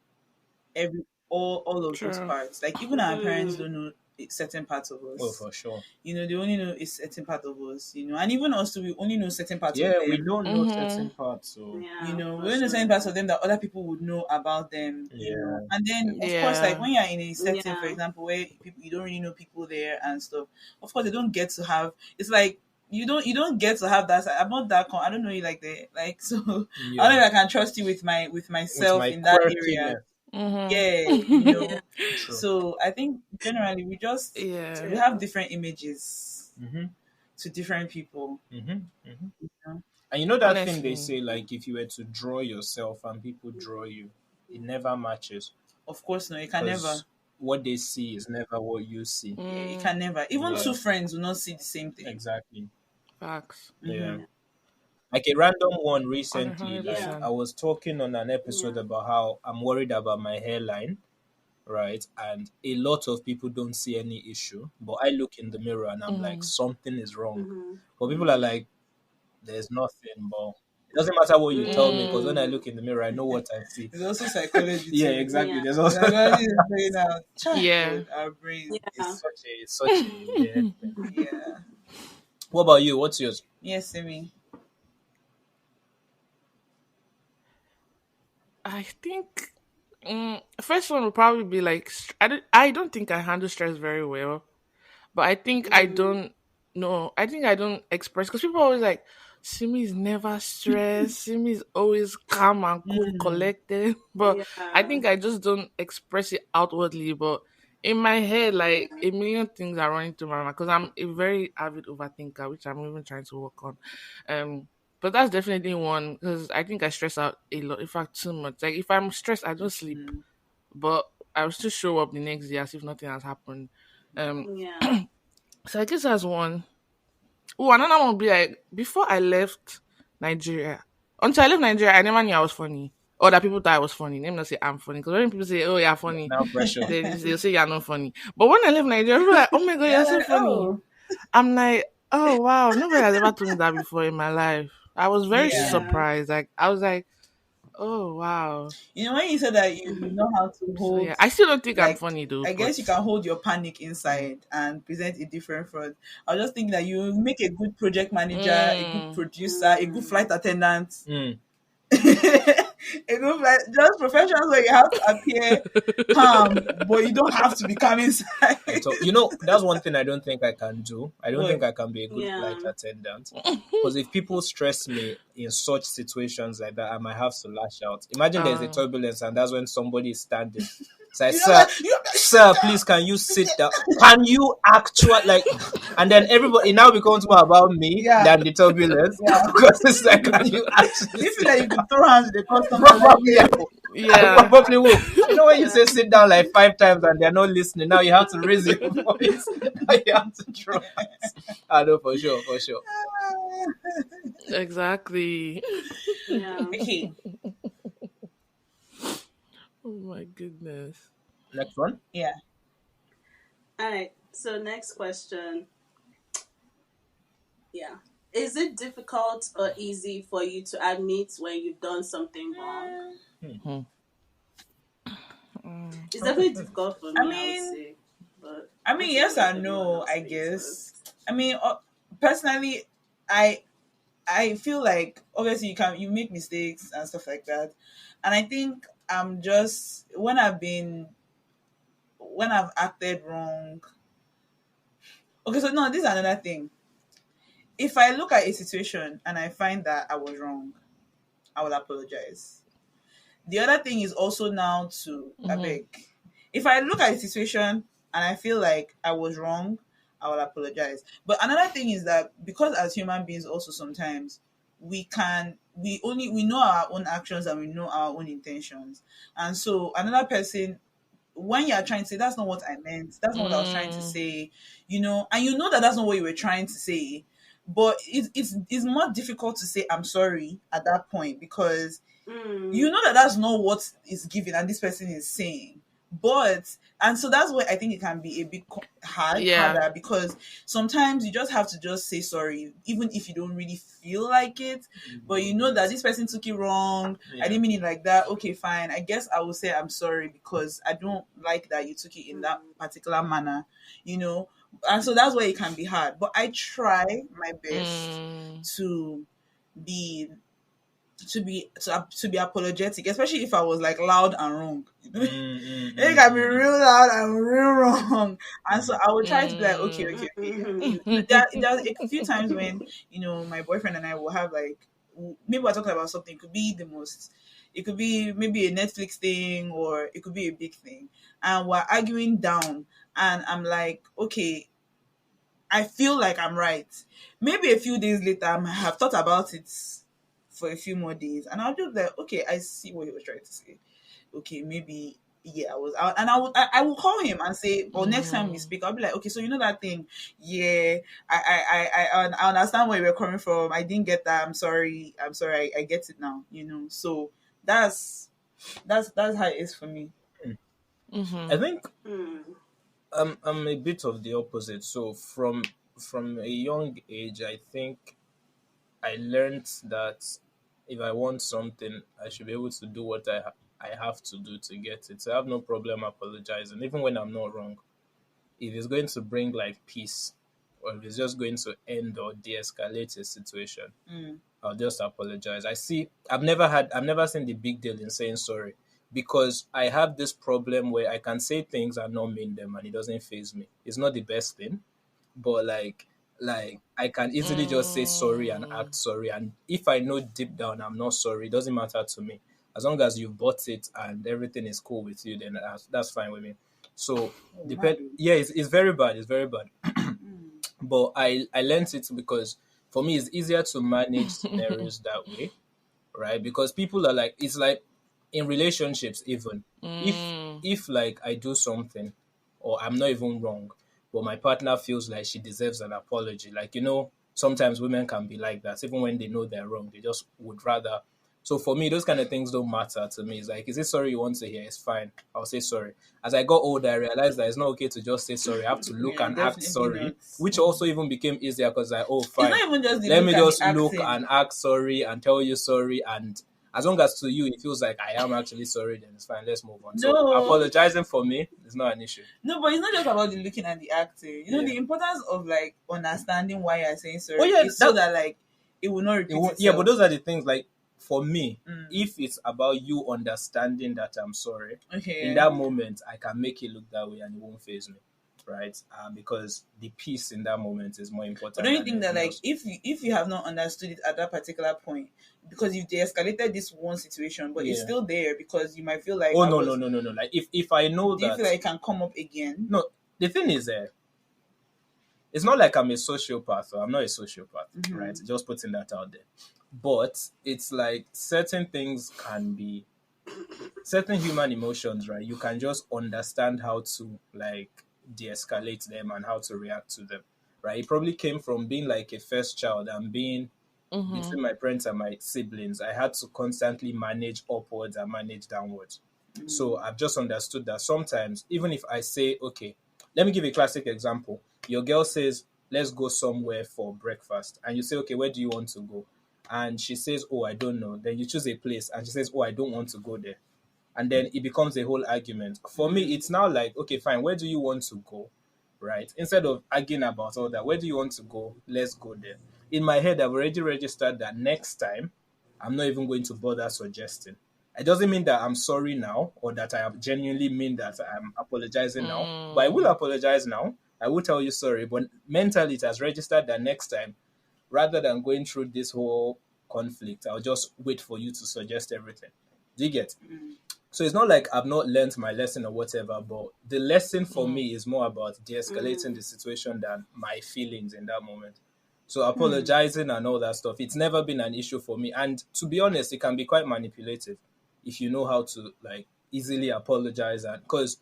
C: every all of those
B: True.
C: parts. Like even our parents
A: Mm-hmm.
C: don't know certain parts of
D: Oh,
C: us.
D: for sure.
C: They only know a certain part of us. And even us too, we only know certain parts of
D: Yeah, we
C: them.
D: don't know
B: Mm-hmm.
D: certain parts, so
A: Yeah,
C: We
A: for
C: only know certain
A: sure.
C: parts of them that other people would know about them.
D: yeah.
C: And then of course, like
B: Yeah.
C: when you're in a setting, for
A: Yeah,
C: example, where people you don't really know people there and stuff. Of course, they don't get to have. It's like you don't get to have that. I'm not that. I don't know you like that. Like so, I don't
D: Yeah.
C: know if I can trust you with
D: With
C: myself
D: my
C: in that area.
D: quirkiness.
C: Yeah,
A: yeah,
D: True.
C: So I think generally we
B: Yeah.
C: have
A: true.
C: different images
D: Mm-hmm.
C: to different people.
D: Mm-hmm. Mm-hmm.
C: You know?
D: And you know that thing they
B: Honestly.
D: say, like if you were to draw yourself and people draw you, it never matches
C: Of course, no, you can never.
D: because what they see is never what you see.
C: Yeah, you
B: Mm.
C: can never. Even two
D: Yeah,
C: friends will not see the same thing.
D: exactly.
B: Facts.
D: Yeah.
C: Mm-hmm.
A: Yeah,
D: Like a random one
B: On a
D: recently,
B: hundred
D: like
A: yeah,
D: I
B: percent.
D: was talking on an episode
A: yeah,
D: about how I'm worried about my hairline, right? And a lot of people don't see any issue, but I look in the mirror and I'm like,
B: Mm-hmm.
D: something is wrong.
A: mm-hmm.
D: But people are like, there's nothing, but it doesn't matter what you tell me because when I
B: Mm.
D: look in the mirror, I know what I see.
C: There's also psychology
D: Yeah,
C: too.
D: exactly.
A: Yeah,
D: There's also
C: Psychology is playing out. Chai,
B: Yeah.
C: God, our brain.
A: yeah.
D: it's such a weird thing.
C: Yeah.
D: What about you? What's yours?
C: Yes, Simi.
B: I think first one would probably be like I don't think I handle stress very well. But I think I
A: Mm,
B: don't know. I think I don't express because people are always like, Simi is never stressed. Simi is always calm and cool,
C: Mm.
B: collected. But I
A: yeah,
B: think I just don't express it outwardly. But in my head, like
A: yeah,
B: a million things are running through my mind because I'm a very avid overthinker, which I'm even trying to work on. But that's definitely one because I think I stress out a lot. In fact, too much. Like if I'm stressed, I don't sleep,
C: Mm.
B: but I will still show up the next day as if nothing has happened. Um,
A: yeah.
B: So I guess that's one. Oh, another one would be like before I left Nigeria. Until I left Nigeria, I never knew I was funny. Or that people thought I was funny. Let me not say I'm funny. Because when people say, "Oh, you're funny,"
D: Now pressure.
B: they'll say you're not funny. But when I left Nigeria, people were like, "Oh my god,
C: Yeah,
B: you're so
C: like,
B: funny."
C: oh,
B: I'm like, "Oh wow, nobody has ever told me that before in my life." I was very
C: yeah.
A: Yeah.
B: surprised. Like I was like, "Oh wow."
C: You know, when you said that you know how to
B: So
C: hold,
B: yeah, I still don't think I'm
C: like,
B: funny though.
C: I
B: But
C: guess you can hold your panic
B: mm,
C: inside and present a different front. I was just thinking that you make a good project manager, a good
B: mm,
C: producer, a good flight
A: Mm.
C: attendant.
D: Mm.
C: A good flight, just professionals where you have to appear calm, but you don't have to be calm inside.
D: I thought, you know, that's one thing I don't think I can do. I don't think
C: What?
D: I can be a good
A: Yeah.
D: flight attendant. Because if people stress me in such situations like that, I might have to lash out. Imagine there's a
B: uh,
D: turbulence and that's when somebody is standing. It's like,
C: You know that
D: sir,
C: you have to sit
D: sir,
C: down.
D: please, can you sit down? Can you actually, like, and then everybody, it now becomes more about me
C: Yeah,
D: than the turbulence.
C: yeah.
D: Because it's like, can you actually
C: Do you feel
D: sit
C: like you could throw hands with the customer like
D: Probably, I will. I
B: yeah.
D: probably will. You know, when you
A: Yeah.
D: say sit down like 5 times and they're not listening, now you have to raise your voice. Now you have to draw. I know for sure, for sure.
B: Exactly.
A: Yeah.
C: Okay.
B: Oh my goodness.
D: Next one.
C: Yeah.
A: All right. So next question. Yeah. Is it difficult or easy for you to admit when you've done something wrong?
B: Hmm. Mm.
A: It's
C: Okay.
A: definitely difficult for
C: I
A: me, I would
C: mean,
A: say. But
C: I
A: want
C: mean,
A: to know
C: yes
A: what
C: and
A: everyone
C: no.
A: else
C: I
A: thinks
C: guess.
A: first.
C: I mean, personally, I I feel like obviously you make mistakes and stuff like that, and I think I'm just when I've acted wrong. Okay, so no, this is another thing. If I look at a situation and I find that I was wrong, I will apologize. The other thing is also now to I
B: Mm-hmm.
C: beg. If I look at the situation and I feel like I was wrong, I will apologize. But another thing is that because as human beings also sometimes we know our own actions and we know our own intentions. And so another person, when you're trying to say that's not what I meant, that's not what I was trying to
B: Mm.
C: say, and you know that that's not what you were trying to say, but it's more difficult to say I'm sorry at that point because you
A: Mm.
C: know that that's not what is given and this person is saying. But and so that's where I think it can be a bit
B: Yeah.
C: harder because sometimes you just have to just say sorry even if you don't really feel like it, but you know that this person took it wrong. I
D: Yeah.
C: didn't mean it like that. Okay, fine, I guess I will say I'm sorry because I don't like that you took it in that
A: Mm.
C: particular manner, you know and so that's where it can be hard, but I try my best
B: Mm.
C: to be to be apologetic, especially if I was like loud and wrong.
D: Mm, mm,
C: It
D: mm,
C: can be
D: mm,
C: real loud and real wrong, and so I will try to be like, okay,
B: Mm.
C: okay, okay.
A: Mm.
C: There's a few times when my boyfriend and I will have like maybe we're talking about something. It could be maybe a Netflix thing or it could be a big thing, and we're arguing down, and I'm like, okay, I feel like I'm right. Maybe a few days later, I might have thought about it for a few more days, and I'll just like, okay, I see what he was trying to say. Okay, maybe yeah, and I will call him and say, or next time we
B: Mm.
C: speak, I'll be like, okay, so you know that thing, yeah, I understand where you were coming from. I didn't get that. I'm sorry. I get it now. So that's that's how it is for me.
D: mm. I
B: Mm-hmm.
D: think
A: Mm.
D: I'm a bit of the opposite. So from a young age, I think I learned that if I want something, I should be able to do what I have to do to get it. So I have no problem apologizing, even when I'm not wrong. If it's going to bring like peace, or if it's just going to end or de-escalate a situation,
C: Mm.
D: I'll just apologize. I've never seen the big deal in saying sorry because I have this problem where I can say things and not mean them, and it doesn't phase me. It's not the best thing, but like I can easily just say sorry and
B: Mm.
D: act sorry, and if I know deep down I'm not sorry, it doesn't matter to me. As long as you've bought it and everything is cool with you, then that's fine with me. So
C: Oh, mad.
D: depend. Yeah, it's very bad. It's very bad.
C: Mm.
D: But I learned it because for me it's easier to manage scenarios that way, right? Because people are like, it's like in relationships even, if
B: Mm.
D: like I do something or I'm not even wrong, but my partner feels like she deserves an apology. Like, sometimes women can be like that. Even when they know they're wrong, they just would rather. So for me, those kind of things don't matter to me. It's like, is it sorry you want to hear? It's fine. I'll say sorry. As I got older, I realized that it's not okay to just say sorry. I have to look
C: Yeah,
D: and act
C: definitely
D: sorry,
C: not.
D: which also even became easier because
C: It's not
D: fine.
C: even just the
D: Let
C: look
D: me
C: and the
D: just look
C: accent.
D: and act sorry and tell you sorry. And as long as to you it feels like I am actually sorry, then it's fine. Let's move on. So
C: No,
D: apologizing for me is not an issue.
C: no, but it's not just about the looking and the acting.
D: Yeah.
C: The importance of like understanding why you're saying sorry
D: Oh yeah,
C: is so that like it will not repeat itself.
D: yeah, but those are the things. Like for me,
C: Mm.
D: if it's about you understanding that I'm sorry,
C: Okay.
D: in that moment I can make it look that way and it won't faze me, right? Because the peace in that moment is more important.
C: But don't you
D: than
C: think that
D: anything
C: like
D: else.
C: if you have not understood it at that particular point, because you've de-escalated this one situation, but it's
D: Yeah.
C: still there because you might feel like
D: Oh no. Like if I know
C: do you
D: that,
C: feel like it can come up again?
D: no, the thing is, it's not like I'm a sociopath or I'm not a sociopath, right? Just putting that out there. But it's like certain things can be certain human emotions, right? You can just understand how to like de-escalate them and how to react to them, right? It probably came from being like a first child and being between my parents and my siblings. I had to constantly manage upwards and manage downwards. So I've just understood that sometimes, even if I say, okay, let me give a classic example. Your girl says, let's go somewhere for breakfast. And you say, okay, where do you want to go? And she says, oh, I don't know. Then you choose a place and she says, oh, I don't want to go there. And then it becomes a whole argument. For me, it's now like, okay, fine, where do you want to go? Right? Instead of arguing about all that, where do you want to go? Let's go there. In my head, I've already registered that next time, I'm not even going to bother suggesting. It doesn't mean that I'm sorry now or that I have genuinely mean that I'm apologizing now, but I will apologize now. I will tell you sorry, but mentally it has registered that next time, rather than going through this whole conflict, I'll just wait for you to suggest everything. Do you get? So it's not like I've not learned my lesson or whatever, but the lesson for me is more about de-escalating the situation than my feelings in that moment. So apologizing and all that stuff, it's never been an issue for me. And to be honest, it can be quite manipulative if you know how to like easily apologize. And because,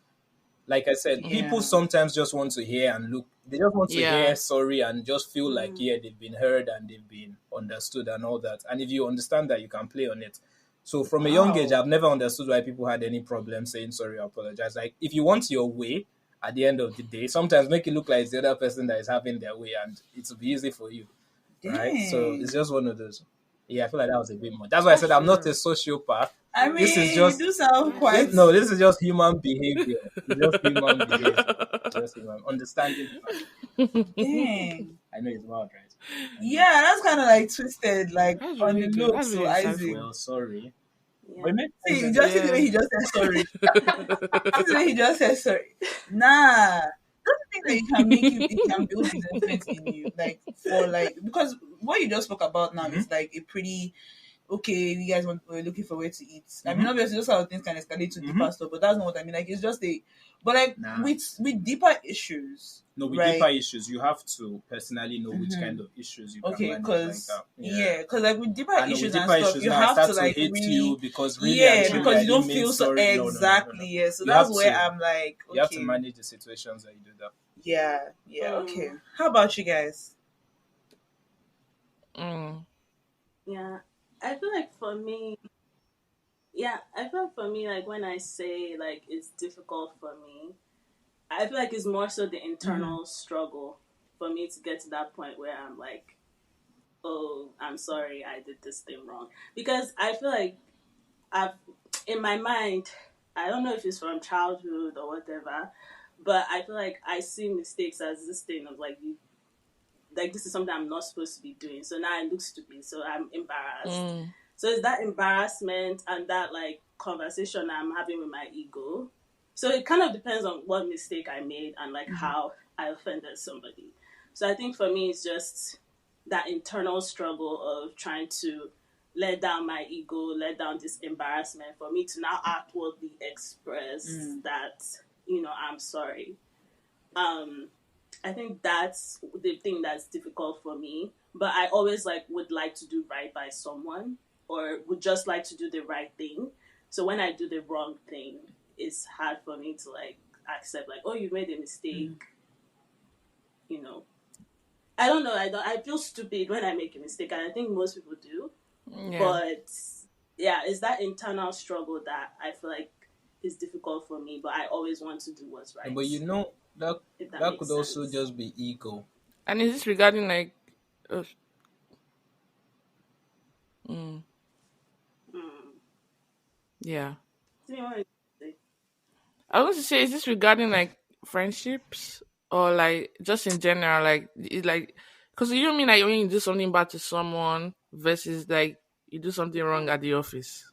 D: like I said, people sometimes just want to hear and look. They just want to hear sorry and just feel like they've been heard and they've been understood and all that. And if you understand that, you can play on it. So from a young age, I've never understood why people had any problem saying sorry or apologize. Like if you want your way at the end of the day, sometimes make it look like it's the other person that is having their way and it will be easy for you. Right? So it's just one of those. Yeah, I feel like that was a bit more. That's why I said I'm not a sociopath.
C: I mean,
D: This is just
C: you do sound quite.
D: this is just human behavior. It's just human behavior. Just human understanding.
C: Dang.
D: I know it's wild, right?
C: Yeah, that's kind of like twisted, like
B: That's
C: on
B: really
C: the
B: good.
C: look.
B: That's
C: So
B: really
C: Isaac,
B: insightful.
D: Well, sorry.
A: Yeah.
D: But it makes
C: see,
D: sense.
C: just see the way he just said sorry. See the way he just said sorry. Nah, don't think that you can make it can build resentment in you, like for like because what you just spoke about now is like a pretty okay. You guys were looking for where to eat. I mean, obviously, those kind of things can escalate to deeper stuff, but that's not what I mean. Like it's just but like with deeper issues.
D: No, with
C: right?
D: deeper issues, you have to personally know which kind of issues you can manage
C: because
D: like that.
C: because like with deeper
D: I know,
C: issues
D: with
C: and
D: deeper
C: stuff,
D: issues
C: you
D: now, I
C: have
D: start
C: to
D: to
C: like
D: hate
C: really
D: you because really and truly
C: because
D: I
C: you
D: didn't
C: don't
D: mean
C: feel so
D: sorry.
C: exactly.
D: No.
C: Yeah, so
D: You
C: that's
D: have
C: where
D: to-
C: I'm like, okay,
D: You have to manage the situations that you do that.
C: yeah, okay. How about you guys?
A: Yeah. I feel like for me, I feel like for me, like when I say like it's difficult for me, I feel like it's more so the internal struggle for me to get to that point where I'm like, oh, I'm sorry, I did this thing wrong. Because I feel like I've, in my mind, I don't know if it's from childhood or whatever, but I feel like I see mistakes as this thing of like, like this is something I'm not supposed to be doing. So now I look stupid, so I'm embarrassed. So it's that embarrassment and that like conversation I'm having with my ego. So it kind of depends on what mistake I made and like how I offended somebody. So I think for me it's just that internal struggle of trying to let down my ego, let down this embarrassment for me to now outwardly express that, I'm sorry. I think that's the thing that's difficult for me. But I always like would like to do right by someone or would just like to do the right thing. So when I do the wrong thing, it's hard for me to like accept like, oh, you made a mistake. you know, I don't know. I feel stupid when I make a mistake, and I think most people do.
B: Yeah.
A: But yeah, it's that internal struggle that I feel like is difficult for me. But I always want to do what's
D: Yeah,
A: right,
D: but that
A: if that
D: that
A: makes
D: could also
A: sense.
D: just be ego.
B: And is this regarding like, uh, mm,
A: Mm.
B: yeah.
A: See, what is it?
B: I was going to say, is this regarding like friendships or like just in general? Like, like, because you know, mean like when you do something bad to someone versus like you do something wrong at the office.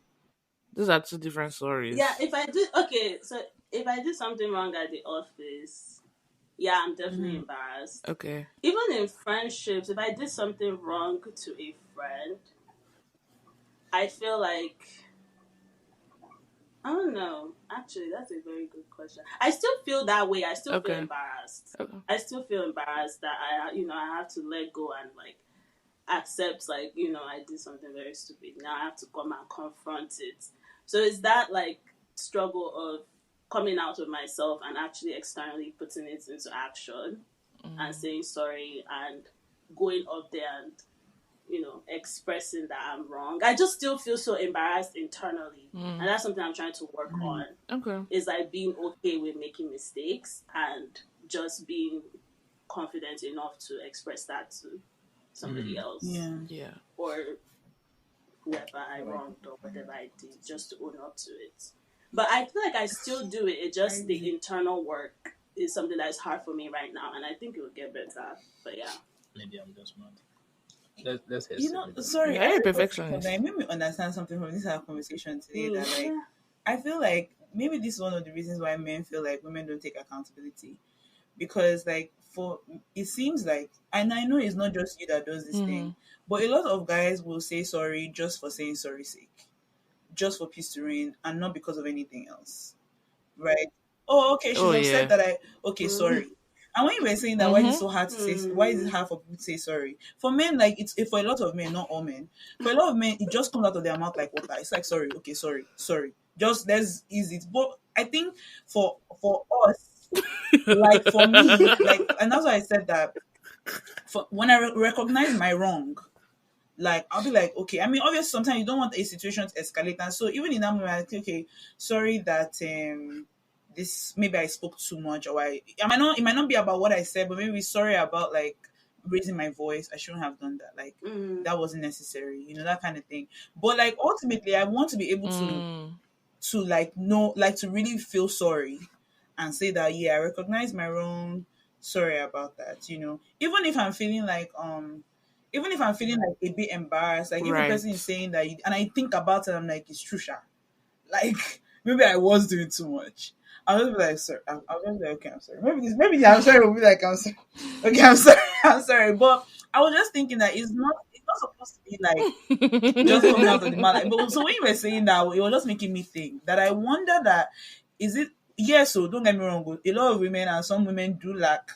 B: Those are two different
A: Yeah,
B: stories.
A: if I do okay, so if I do something wrong at the office, yeah, I'm definitely
C: Mm-hmm.
A: embarrassed.
B: Okay.
A: Even in friendships, if I did something wrong to a friend, I feel like I don't know. Actually, that's a very good question. I still feel that way. I still feel
B: Okay.
A: embarrassed.
B: Okay.
A: I still feel embarrassed that I have to let go and like accept like, I did something very stupid. Now I have to come and confront it. So it's that like struggle of coming out of myself and actually externally putting it into action and
B: Mm,
A: saying sorry and going up there and expressing that I'm wrong. I just still feel so embarrassed internally. And
B: mm,
A: that's something I'm trying to work on.
B: okay.
A: Is like being okay with making mistakes and just being confident enough to express that to somebody
D: Mm.
A: else
C: Yeah.
B: Yeah.
A: or whoever I
D: I like
A: wronged or
C: Mm.
A: whatever I did, just to own up to it. But I feel like I still do it. It just the
C: Crazy.
A: internal work is something that is hard for me right now, and I think it will get better. But yeah.
D: maybe I'm just mad. Let's hear
C: You know,
D: Simi.
C: sorry,
B: Yeah,
C: I
B: you're a
C: just want to say something.
B: perfectionist.
C: It made me understand something from this our conversation today
A: Mm,
C: that like
A: yeah.
C: I feel like maybe this is one of the reasons why men feel like women don't take accountability. Because like for it seems like, and I know it's not just you that does this
B: Mm-hmm.
C: thing, but a lot of guys will say sorry just for saying sorry sake, just for peace to reign and not because of anything else. Right. Oh, okay, she's
B: Oh
C: upset
B: yeah.
C: that I okay,
A: Mm,
C: sorry. And when you were saying that, why is it
B: Mm-hmm.
C: so hard to say? Why is it
A: mm,
C: hard for people to say sorry? For men, like it's for a lot of men, not all men. For a lot of men, it just comes out of their mouth like water. It's like sorry, okay, sorry, sorry. Just let's ease it. But I think for us, like for me, like, and that's why I said that for when I recognize my wrong, like I'll be like, okay. I mean, obviously, sometimes you don't want a situation to escalate, and so even in that moment, I think, okay, sorry that this maybe I spoke too much, or I might not. It might not be about what I said, but maybe sorry about like raising my voice. I shouldn't have done that. Like
A: mm,
C: that wasn't necessary, that kind of thing. But like ultimately, I want to be able
B: Mm,
C: to like know, like to really feel sorry and say that yeah, I recognize my wrong. Sorry about that. Even if I'm feeling like even if I'm feeling like a bit embarrassed, like if the person is
B: right.
C: saying that, and I think about it, I'm like, it's true, Sha. Like maybe I was doing too much. I'll just be like, sorry. I'll just be like, okay, I'm sorry. Maybe I'm sorry. Will be like, I'm sorry. Okay, I'm sorry. I'm sorry. But I was just thinking that it's not supposed to be like just coming out of the mouth. But so when you were saying that, it was just making me think that I wonder that is it yes. So don't get me wrong. A lot of women and some women do lack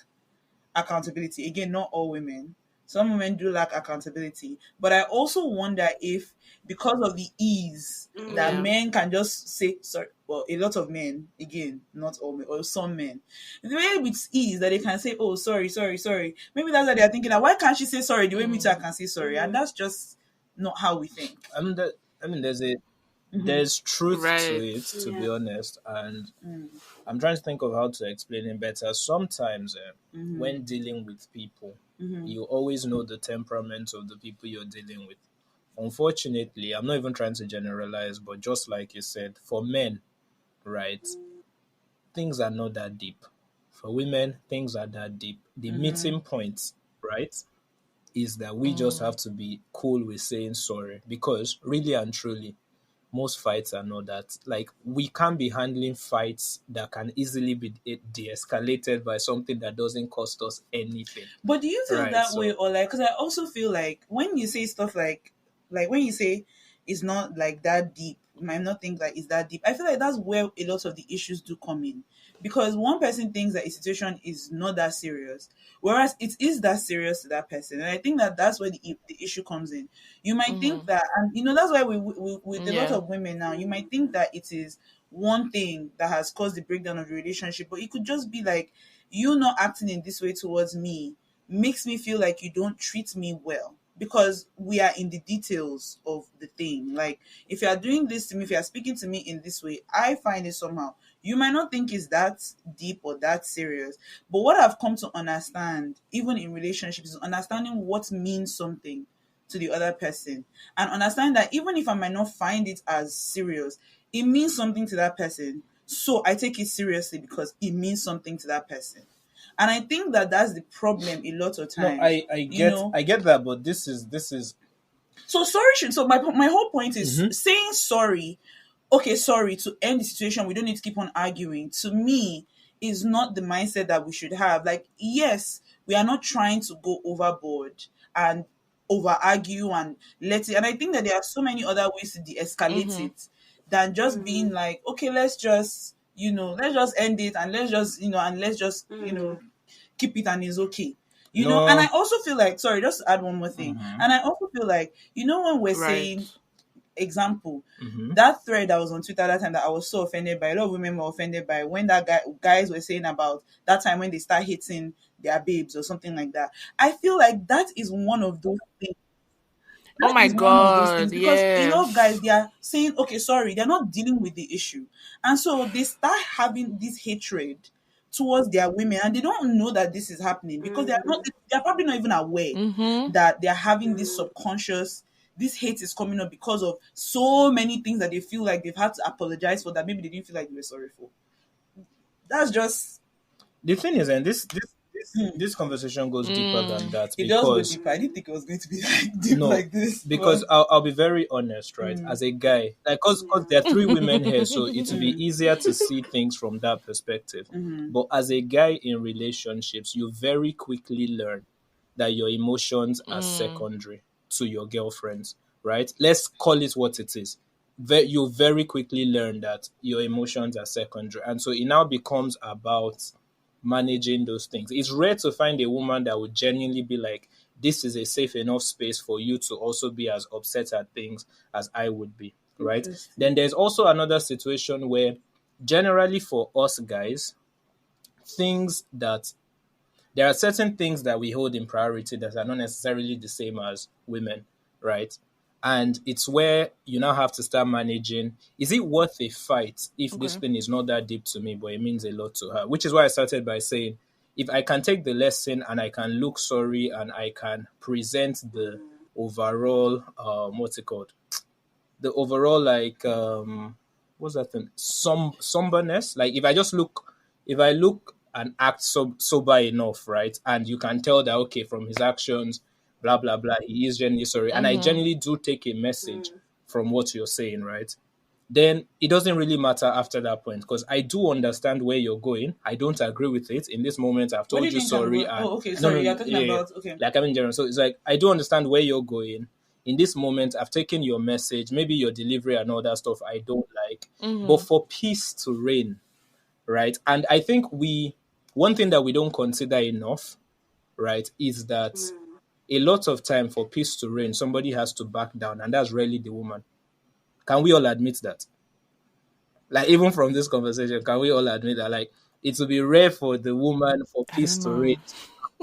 C: accountability. Again, not all women. Some women do lack accountability. But I also wonder if because of the ease that
A: mm,
B: Yeah.
C: men can just say sorry. Well, a lot of men, again, not all men, or some men, the way with ease that they can say, "Oh, sorry, sorry, sorry." Maybe that's why they're thinking that why can't she say sorry the way me too I
B: Mm,
C: can say sorry, and
A: mm,
C: that's just not how we think.
D: I mean that. I mean,
C: Mm-hmm.
D: there's truth to
B: right.
D: it, to
A: yeah.
D: be honest, and
C: Mm-hmm.
D: I'm trying to think of how to explain it better. Sometimes,
C: Mm-hmm.
D: when dealing with people,
C: Mm-hmm.
D: you always know the temperament of the people you're dealing with. Unfortunately, I'm not even trying to generalize, but just like you said, for men, right, things are not that deep. For women, things are that deep. The
C: Mm-hmm.
D: meeting point, right, is that we just
B: Mm,
D: have to be cool with saying sorry because really and truly, most fights are not that. Like, we can't be handling fights that can easily be de-escalated by something that doesn't cost us anything,
C: But do you feel
D: right?
C: that way,
D: So,
C: or like? Because I also feel like when you say stuff like when you say it's not like that deep, you might not think like it's that deep. I feel like that's where a lot of the issues do come in, because one person thinks that a situation is not that serious, whereas it is that serious to that person, and I think that that's where the issue comes in. You might think
B: mm-hmm.
C: that, and that's why we with a lot
B: Yeah.
C: of women now, you might think that it is one thing that has caused the breakdown of the relationship, but it could just be like you not acting in this way towards me makes me feel like you don't treat me well, because we are in the details of the thing. Like, if you are doing this to me, if you are speaking to me in this way, I find it somehow. You might not think it's that deep or that serious, but what I've come to understand, even in relationships, is understanding what means something to the other person, and understand that even if I might not find it as serious, it means something to that person. So I take it seriously because it means something to that person. And I think that that's the problem a lot of
D: No,
C: times, you know.
D: I get that, but this is
C: So sorry should so my whole point is
D: Mhm.
C: saying sorry, okay, sorry, to end the situation. We don't need to keep on arguing. To me, is not the mindset that we should have. Like, yes, we are not trying to go overboard and over argue and let it. And I think that there are so many other ways to de-escalate
B: Mm-hmm.
C: it than just being
A: Mm.
C: like, okay, let's just, let's just end it, and let's just, and let's just,
A: Mm.
C: keep it, and it's okay. And I
D: No.
C: also feel like, sorry, just to add one more thing.
D: Mhm.
C: And I also feel like, when we're
B: Right.
C: saying, example,
D: Mhm.
C: that thread that was on Twitter that time that I was so offended by, a lot of women were offended by, when that guys were saying about that time when they start hitting their babes or something like that. I feel like that is one of those things.
B: Oh
C: That
B: my
C: is one of those things,
B: God.
C: because a lot of guys,
B: Yes.
C: they are saying, okay, sorry, they're not dealing with the issue, and so they start having this hatred towards their women, and they don't know that this is happening, because
A: Mm.
C: they're probably not even aware
B: Mm-hmm.
C: that they're having this
A: Mm.
C: subconscious, this hate is coming up because of so many things that they feel like they've had to apologize for, that maybe they didn't feel like they were sorry for. That's just
D: The thing is, and this
C: hmm.
D: this conversation goes deeper than
B: Mm.
D: that
C: It does go
D: because
C: deeper. I
A: Mm.
C: didn't think it was going to be like deep
D: no,
C: like this,
D: because
C: but
D: I'll be very honest, right?
C: mm,
D: As a guy, like, cause there are
A: Yeah.
D: three women here, so it will be
C: mm,
D: easier to see things from that perspective.
C: mm,
D: But as a guy in relationships, you very quickly learn that your emotions are
B: Mm.
D: secondary to your girlfriends, right? Let's call it what it is. You very quickly learn that your emotions are secondary, and so it now becomes about managing those things. It's rare to find a woman that would genuinely be like, this is a safe enough space for you to also be as upset at things as I would be, right? Then
C: interesting.
D: there's also another situation where, generally for us guys, things that there are certain things that we hold in priority that are not necessarily the same as women, right? And it's where you now have to start managing. Is it worth a fight if this
B: Okay.
D: thing is not that deep to me, but it means a lot to her? Which is why I started by saying, if I can take the lesson and I can look sorry and I can present the
A: Mm.
D: overall, what's it called? The overall, like, what's that thing? Somberness. Like, if I look and act sober enough, right? And you can tell that, okay, from his actions, blah blah blah, he is genuinely sorry, and I
B: Mm-hmm.
D: genuinely do take a message
A: Mm.
D: from what you're saying, right? Then it doesn't really matter after that point, because I do understand where you're going. I don't agree with it in this moment. I've
C: What do
D: told
C: you
D: you
C: think I'm
D: sorry,
C: going?
D: and
C: Oh, okay.
D: no,
C: Sorry,
D: no,
C: you're talking
D: yeah, yeah,
C: about okay.
D: like, I'm in general. So it's like, I do understand where you're going. In this moment, I've taken your message, maybe your delivery and all that stuff I don't like, but
B: Mm-hmm.
D: for peace to reign, right? And I think one thing that we don't consider enough, right, is that
A: Mm.
D: a lot of time for peace to reign, somebody has to back down, and that's rarely the woman. Can we all admit that? Like, even from this conversation, can we all admit that, like, it will be rare for the woman for
B: I
D: peace
B: don't
D: to reign?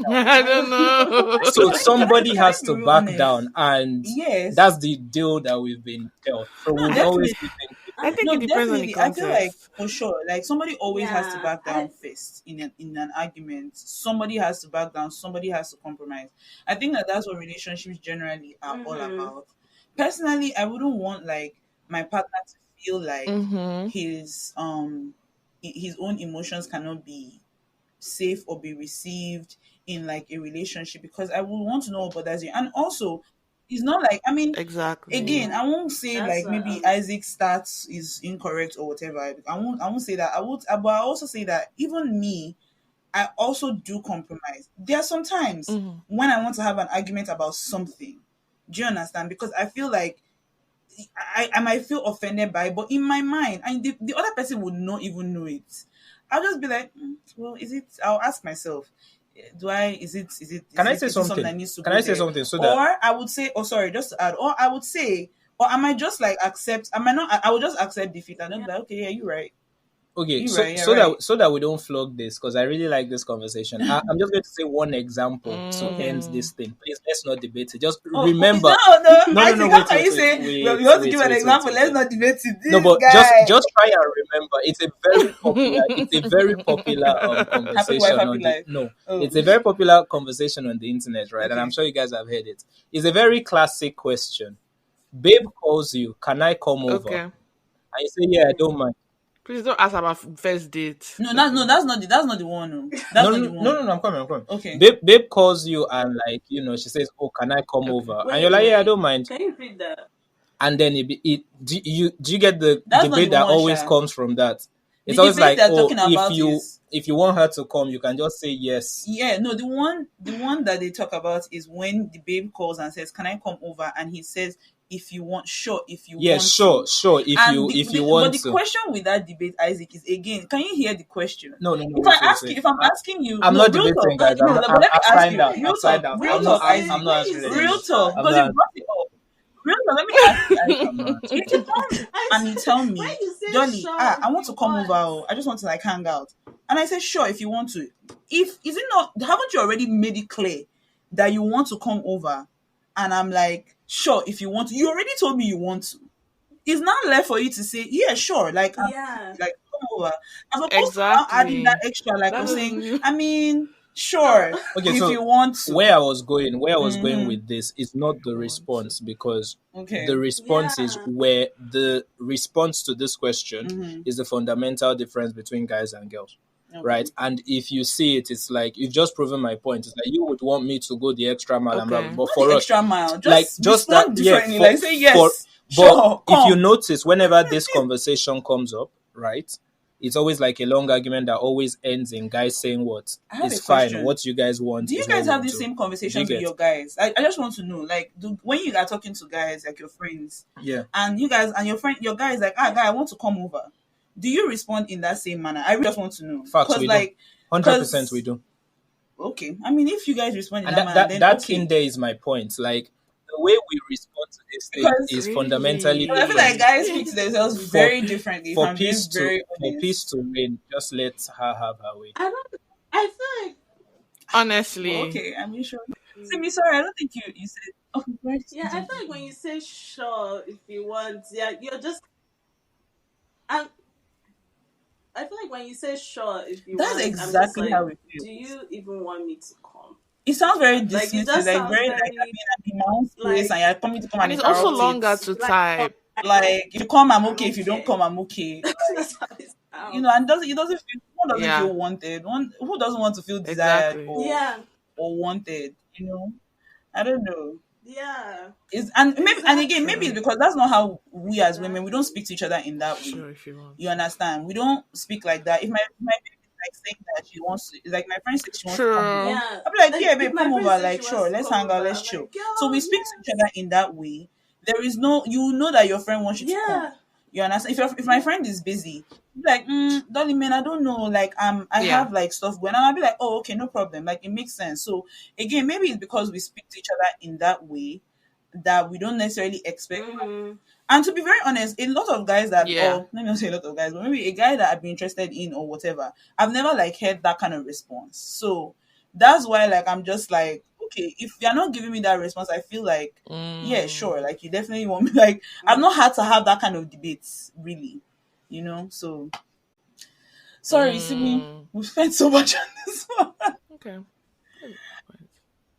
B: know. I
C: I
B: don't
C: don't know.
B: know.
D: So
C: Can I
D: somebody
C: can I
D: has
C: be
D: to
C: real
D: back
C: honest?
D: down, and
C: Yes.
D: that's the deal that we've been dealt. So
C: No,
D: we'll always
C: definitely.
D: be thinking,
B: I think it
C: No,
B: depends on the
C: definitely. I feel like
B: context.
C: for sure, like somebody always has to
A: Yeah.
C: back down first in an argument. Somebody has to back down. Somebody has to compromise. I think that that's what relationships generally are all
A: Mm-hmm.
C: about. Personally, I wouldn't want like my partner to feel like
B: Mm-hmm.
C: his own emotions cannot be safe or be received in like a relationship, because I would want to know what bothers you. And also, it's not like, I mean,
B: Exactly.
C: again,
A: Yeah.
C: I won't say
A: That's
C: like
A: what
C: maybe Isaac stats is incorrect or whatever. I won't say that. But I also say that even me, I also do compromise. There are some times
B: Mm-hmm.
C: when I want to have an argument about something. Do you understand? Because I feel like I might feel offended by it, but in my mind, and the other person would not even know it. I'll just be like, well, is it? I'll ask myself, do I?
D: can I say
C: Is it something
D: something?
C: that needs to
D: Can
C: go
D: I say
C: there?
D: something so that
C: Or I would say, oh, sorry, just to add, or I would say, Or I might just like accept. I might not. I will just accept defeat and then
A: Yeah.
C: be like, okay, yeah, you're right.
D: Okay,
C: You're
D: so
C: right. You're
D: so
C: right.
D: that so that we don't flog this, because I really like this conversation. I'm just going to say one example to end
B: Mm.
D: this thing. Please, let's not debate it. Just
C: Oh, it's
D: remember.
C: not. No,
D: No, no, no.
C: Isaac. How
D: Wait,
C: can
D: wait,
C: you
D: wait,
C: say
D: wait,
C: we want to
D: wait,
C: give an
D: wait, wait,
C: example?
D: wait,
C: Let's
D: wait.
C: not debate it.
D: No,
C: This
D: but just
C: guy.
D: just try and remember. It's a very popular. It's a very popular
C: Happy wife,
D: conversation
C: happy
D: on the
C: life.
D: no.
C: Oh,
D: It's a very popular conversation on the internet, right? And I'm
C: okay.
D: sure you guys have heard it. It's a very classic question. Babe calls you, can I come over?
B: Okay.
D: And you say, yeah, I don't mind.
B: Please don't ask about first date.
C: No,
B: Okay.
C: that's not the one. No, that's
D: No,
C: not
D: no,
C: the
D: no,
C: one.
D: no, no, I'm coming, I'm coming.
C: Okay.
D: Babe calls you and like, she says, oh, can I come
B: Okay.
D: over? And you're
A: Wait,
D: like, yeah, I
A: wait.
D: don't mind.
A: Can you repeat that?
D: And then do you get the
C: That's not the
D: debate that
C: one,
D: always
C: Sha.
D: comes from that?
C: The
D: It's always
C: debate
D: like,
C: they're
D: oh,
C: talking
D: if
C: about
D: you
C: is
D: if you want her to come, you can just say yes.
C: yeah, no, the one that they talk about is when the babe calls and says, "Can I come over?" And he says, "If you want, sure, if you
D: Yes,
C: want
D: sure,
C: to."
D: sure. If
C: And
D: you
C: the,
D: if you
C: the but
D: want
C: the
D: to.
C: question with that debate, Isaac, is again, can you hear the question?
D: No, no, no,
C: If
D: wait,
C: I
D: wait,
C: ask you,
D: wait.
C: if I'm asking you,
D: I'm
C: no,
D: not
C: real talk,
D: debating, guys.
C: no, but let me
D: I've
C: ask
D: signed
C: you,
D: out.
C: real
D: I've signed
C: talk,
D: out.
C: real
A: When
D: I'm
A: you
C: talk,
D: not.
A: say
D: I'm
C: Isaac,
D: not
A: when you
D: answering
A: say
C: real
D: anymore.
C: talk,
D: I'm
C: because
A: sure,
C: you
D: not.
C: brought it up. Real talk, let me ask you, Isaac.
D: I'm not.
C: If you come
A: I
C: and you
A: said
C: tell
A: when
C: me,
A: you say
C: Dolly,
A: sure if
C: I want to
A: you
C: come over,
A: want.
C: oh, I just want to like hang out. And I say, sure, if you want to. If is it not haven't you already made it clear that you want to come over? And I'm like, sure, if you want to. You already told me you want to. It's not left for you to say, yeah, sure, like
A: Yeah.
C: like come over. As opposed to now adding that
B: Exactly.
C: extra, like
B: That
C: of
B: is
C: saying,
B: new.
C: I mean,
A: No.
C: sure,
D: Okay,
C: if
D: so
C: you want to.
D: where I was going
C: Mm-hmm.
D: with this is not the
B: You want to.
D: response, because
C: Okay.
D: the response is
A: Yeah.
D: where the response to this question
C: Mm-hmm.
D: is the fundamental difference between guys and girls.
C: Okay.
D: Right. And if you see it, it's like you've just proven my point. It's like you would want me to go the extra mile and blah blah.
B: Okay.
D: But
C: Not the
D: for us,
C: extra mile.
D: like
C: Just
D: just that,
C: respond
D: yeah,
C: differently. Like say
D: for
C: yes,
D: but
C: sure,
D: if you
C: come.
D: notice, whenever this conversation comes up, right, it's always like a long argument that always ends in guys saying what
C: I have a
D: is fine,
C: question.
D: what you guys want
C: Do you
D: is what
C: guys have
D: we'll
C: the
D: do.
C: same
D: Do you
C: conversations with
D: get?
C: your guys? I just want to know, like, when you are talking to guys, like your friends,
D: Yeah.
C: and you guys and your guy is like, guy, I want to come over. Do you respond in that same manner? I really just want to know,
D: Facts,
C: cause
D: we do.
C: like,
D: 100% we
C: cause
D: do.
C: okay, I mean, if you guys respond in
D: And
C: that
D: that,
C: manner,
D: that
C: then
D: that in
C: okay,
D: there is my point. Like the way we respond to this thing
C: because
D: is fundamentally
C: I feel
B: Really?
C: like
D: different.
C: guys speak to themselves
D: For
C: very differently. If
D: for
C: I'm
D: peace
C: being
D: to
C: very
D: for peace
C: honest.
D: to reign, just let her have her way.
A: I don't. I feel like.
C: Well,
B: Honestly.
C: okay, I mean, sure. See me, sorry, I don't think you said. Okay, right.
A: Yeah, I feel like when you say sure if you want, yeah, you're just. I I feel like when you say sure if you
C: That's
A: want, I'm just
C: exactly
A: like,
C: how it
A: do
C: feels.
A: you even want me to come?
C: It sounds very
A: Like it
C: dismissive,
A: just
C: like
A: sounds
C: very like I
A: very
C: mean I'm in my own space
A: like
C: and you're coming to come and
B: And it's also
C: interrupt it.
B: longer to
A: like oh,
B: type.
C: Like if you come, I'm
A: I
C: okay. If
A: don't
C: you don't
A: care.
C: come, I'm okay.
A: That's how it
C: You
A: sounds.
C: know, and it doesn't feel one doesn't
B: Yeah.
C: feel wanted. One who doesn't want to feel desired
B: Exactly.
A: Yeah,
C: or wanted, I don't know.
A: yeah,
C: It's and maybe and again, maybe it's
B: True.
A: exactly,
C: because that's not how we as women we don't
A: exactly.
C: speak to each other in that way.
B: Sure if you want
C: You
B: to.
C: understand? We don't speak like that. If my baby is like saying that she wants to, like my friend says she wants to come over,
B: True.
A: Yeah,
C: I'll be like,
A: like
C: yeah,
A: if
C: babe,
A: my
C: come
A: friend
C: over.
A: says
C: Like,
A: she wants
C: sure,
A: to
C: let's
A: come
C: hang out,
A: over,
C: let's
A: I'm
C: chill.
A: like,
C: So
A: girl,
C: we speak to each
A: yes,
C: other in that way. There is no, you know that your friend wants you to come.
A: yeah,
C: You understand? If my
A: yeah,
C: friend is busy, be like, darling man, I don't know. Like, I
B: Yeah.
C: have like stuff going on. I'll be like, oh, okay, no problem. Like, it makes sense. So again, maybe it's because we speak to each other in that way that we don't necessarily expect.
A: mm-hmm.
C: And to be very honest, a lot of guys that,
B: Yeah.
C: or let me not say a lot of guys, but maybe a guy that I'd be interested in or whatever, I've never like heard that kind of response. So that's why like I'm just like, okay, if you're not giving me that response, I feel like, yeah, sure,
B: Mm.
C: like you definitely want me. Like I've not had to have that kind of debates, really, So sorry, see me,
B: Mm.
C: we've spent so much on this one.
B: Okay. That's a good point.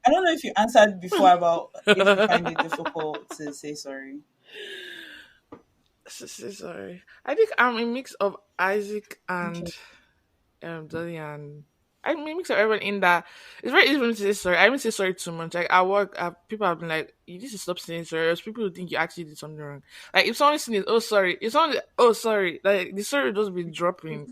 C: I don't know if you answered before about if you find it difficult to say sorry.
B: Sorry. I think I'm a mix of Isaac
C: Okay.
B: and Dolly, and I'm a mix of everyone in that it's very easy for me to say sorry. I even say sorry too much. Like at work, people have been like, "You need to stop saying sorry." Or else people will think you actually did something wrong. Like if someone says, "Oh sorry," if someone, "Oh sorry," like the sorry will just be dropping.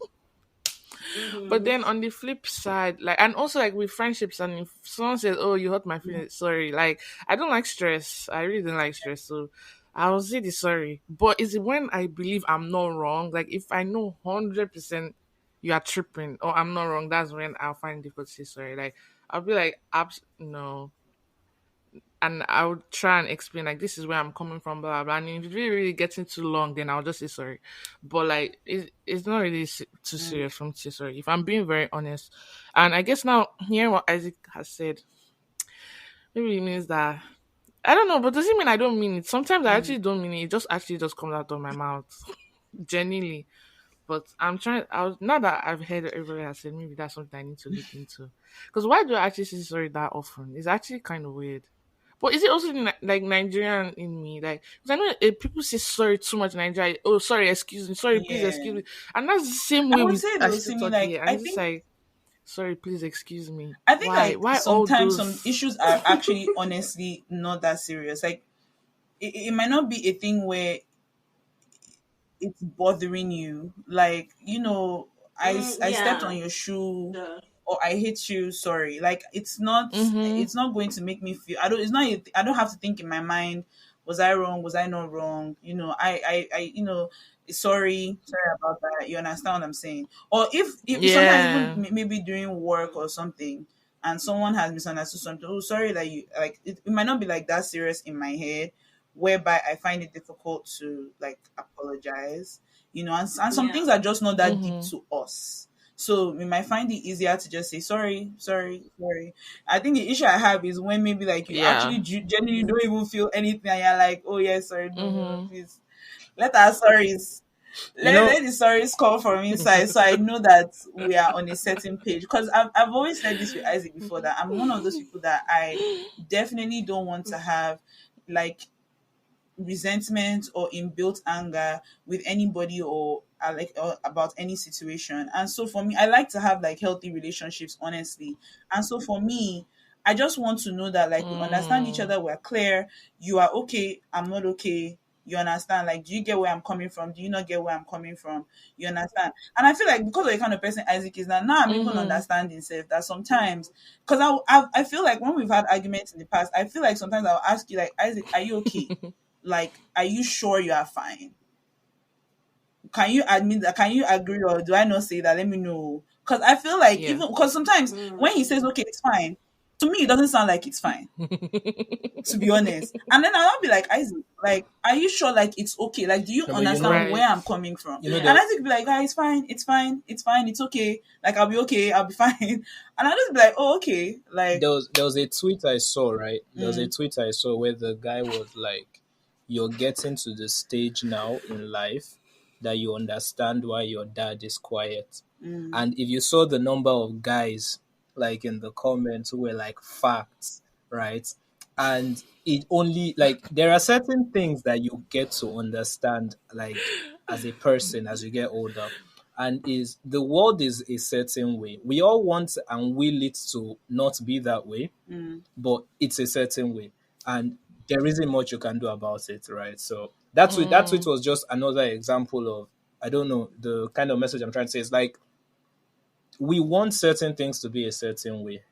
B: But
A: Mm-hmm.
B: then on the flip side, like, and also like with friendships, and if someone says, "Oh, you hurt my feelings," sorry. Like, I don't like stress. I really don't like stress. So I will say the sorry. But it's when I believe I'm not wrong. Like, if I know 100% you are tripping or I'm not wrong, that's when I'll find it difficult to say sorry. Like, I'll be like, no. and I would try and explain like this is where I'm coming from, blah blah. Blah. And if it's really really getting too long, then I'll just say sorry. But like it's not really too
C: Mm,
B: serious for me to say sorry if I'm being very honest. And I guess now hearing what Isaac has said, maybe it means that I don't know, but does it mean I don't mean it? Sometimes I
C: mm.
B: actually don't mean it. It just actually just comes out of my mouth, genuinely. But I'm trying. I was now that I've heard everybody has said maybe that's something I need to look into. Because why do I actually say sorry that often? It's actually kind of weird. But is it also like Nigerian in me? Like, because I know people say sorry too much in Nigeria. Oh, sorry, excuse me. Sorry, please
C: Yeah.
B: excuse me. And that's the same
C: I
B: way
C: would
B: we
C: say
B: I
C: though,
B: still
C: Simi,
B: talk
C: like
B: here. And it's just like, sorry, please excuse me.
C: I think
B: Why?
C: like
B: Why all
C: sometimes some
B: those?
C: issues are actually honestly not that serious. Like it might not be a thing where it's bothering you. Like, I stepped on
A: Yeah.
C: your shoe
A: Sure.
C: or I hit you, sorry. Like
B: Mm-hmm.
C: it's not going to make me feel I don't have to think in my mind, was I wrong? Was I not wrong? Sorry about that. You understand what I'm saying? Or if sometimes even
B: Yeah.
C: maybe during work or something and someone has misunderstood something, oh sorry that you like it might not be like that serious in my head whereby I find it difficult to like apologize, and some
A: Yeah.
C: things are just not that deep
B: Mm-hmm.
C: to us. So we might find it easier to just say sorry, sorry, sorry. I think the issue I have is when maybe like you
B: Yeah.
C: actually genuinely don't even feel anything and you're like, oh yes, sorry, no, no, no,
B: Mm-hmm.
C: please. Let our sorries
D: You know,
C: let the sorries come from inside so I know that we are on a certain page. Because I've always said this with Isaac before that I'm one of those people that I definitely don't want to have like resentment or inbuilt anger with anybody or about any situation. And so for me, I like to have like healthy relationships, honestly. And so for me, I just want to know that like we understand each
B: Mm.
C: other, we're clear, you are okay, I'm not okay. You understand? Like, do you get where I'm coming from? Do you not get where I'm coming from? You understand? And I feel like because of the kind of person Isaac is now I'm even
B: Mm-hmm.
C: understanding self that sometimes, because I feel like when we've had arguments in the past, I feel like sometimes I'll ask you like, Isaac, are you okay? Like, are you sure you are fine? Can you admit that? Can you agree, or do I not say that? Let me know. Because I feel like
B: Yeah.
C: even because sometimes when he
A: Mm.
C: says okay, it's fine, to me it doesn't sound like it's fine. To be honest, and then I'll be like, Isaac, like, are you sure? Like, it's okay. Like, do you
D: no, but
C: understand
B: Right.
C: where I'm coming from?
D: there,
C: And
A: Yeah.
C: Isaac will be like, it's fine, it's fine, it's fine, it's okay. Like, I'll be okay, I'll be fine. And I'll just be like, oh, okay. Like,
D: there was a tweet I saw, right? There was a
C: mm,
D: tweet I saw where the guy was like, "You're getting to the stage now in life that you understand why your dad is quiet."
C: mm,
D: And if you saw the number of guys like in the comments who were like facts, right? And it only like there are certain things that you get to understand like as a person as you get older, and is the world is a certain way. We all want and will it to not be that way,
C: mm,
D: but it's a certain way, and there isn't much you can do about it, right? So that tweet
B: Mm.
D: was just another example of, I don't know, the kind of message I'm trying to say is like we want certain things to be a certain way,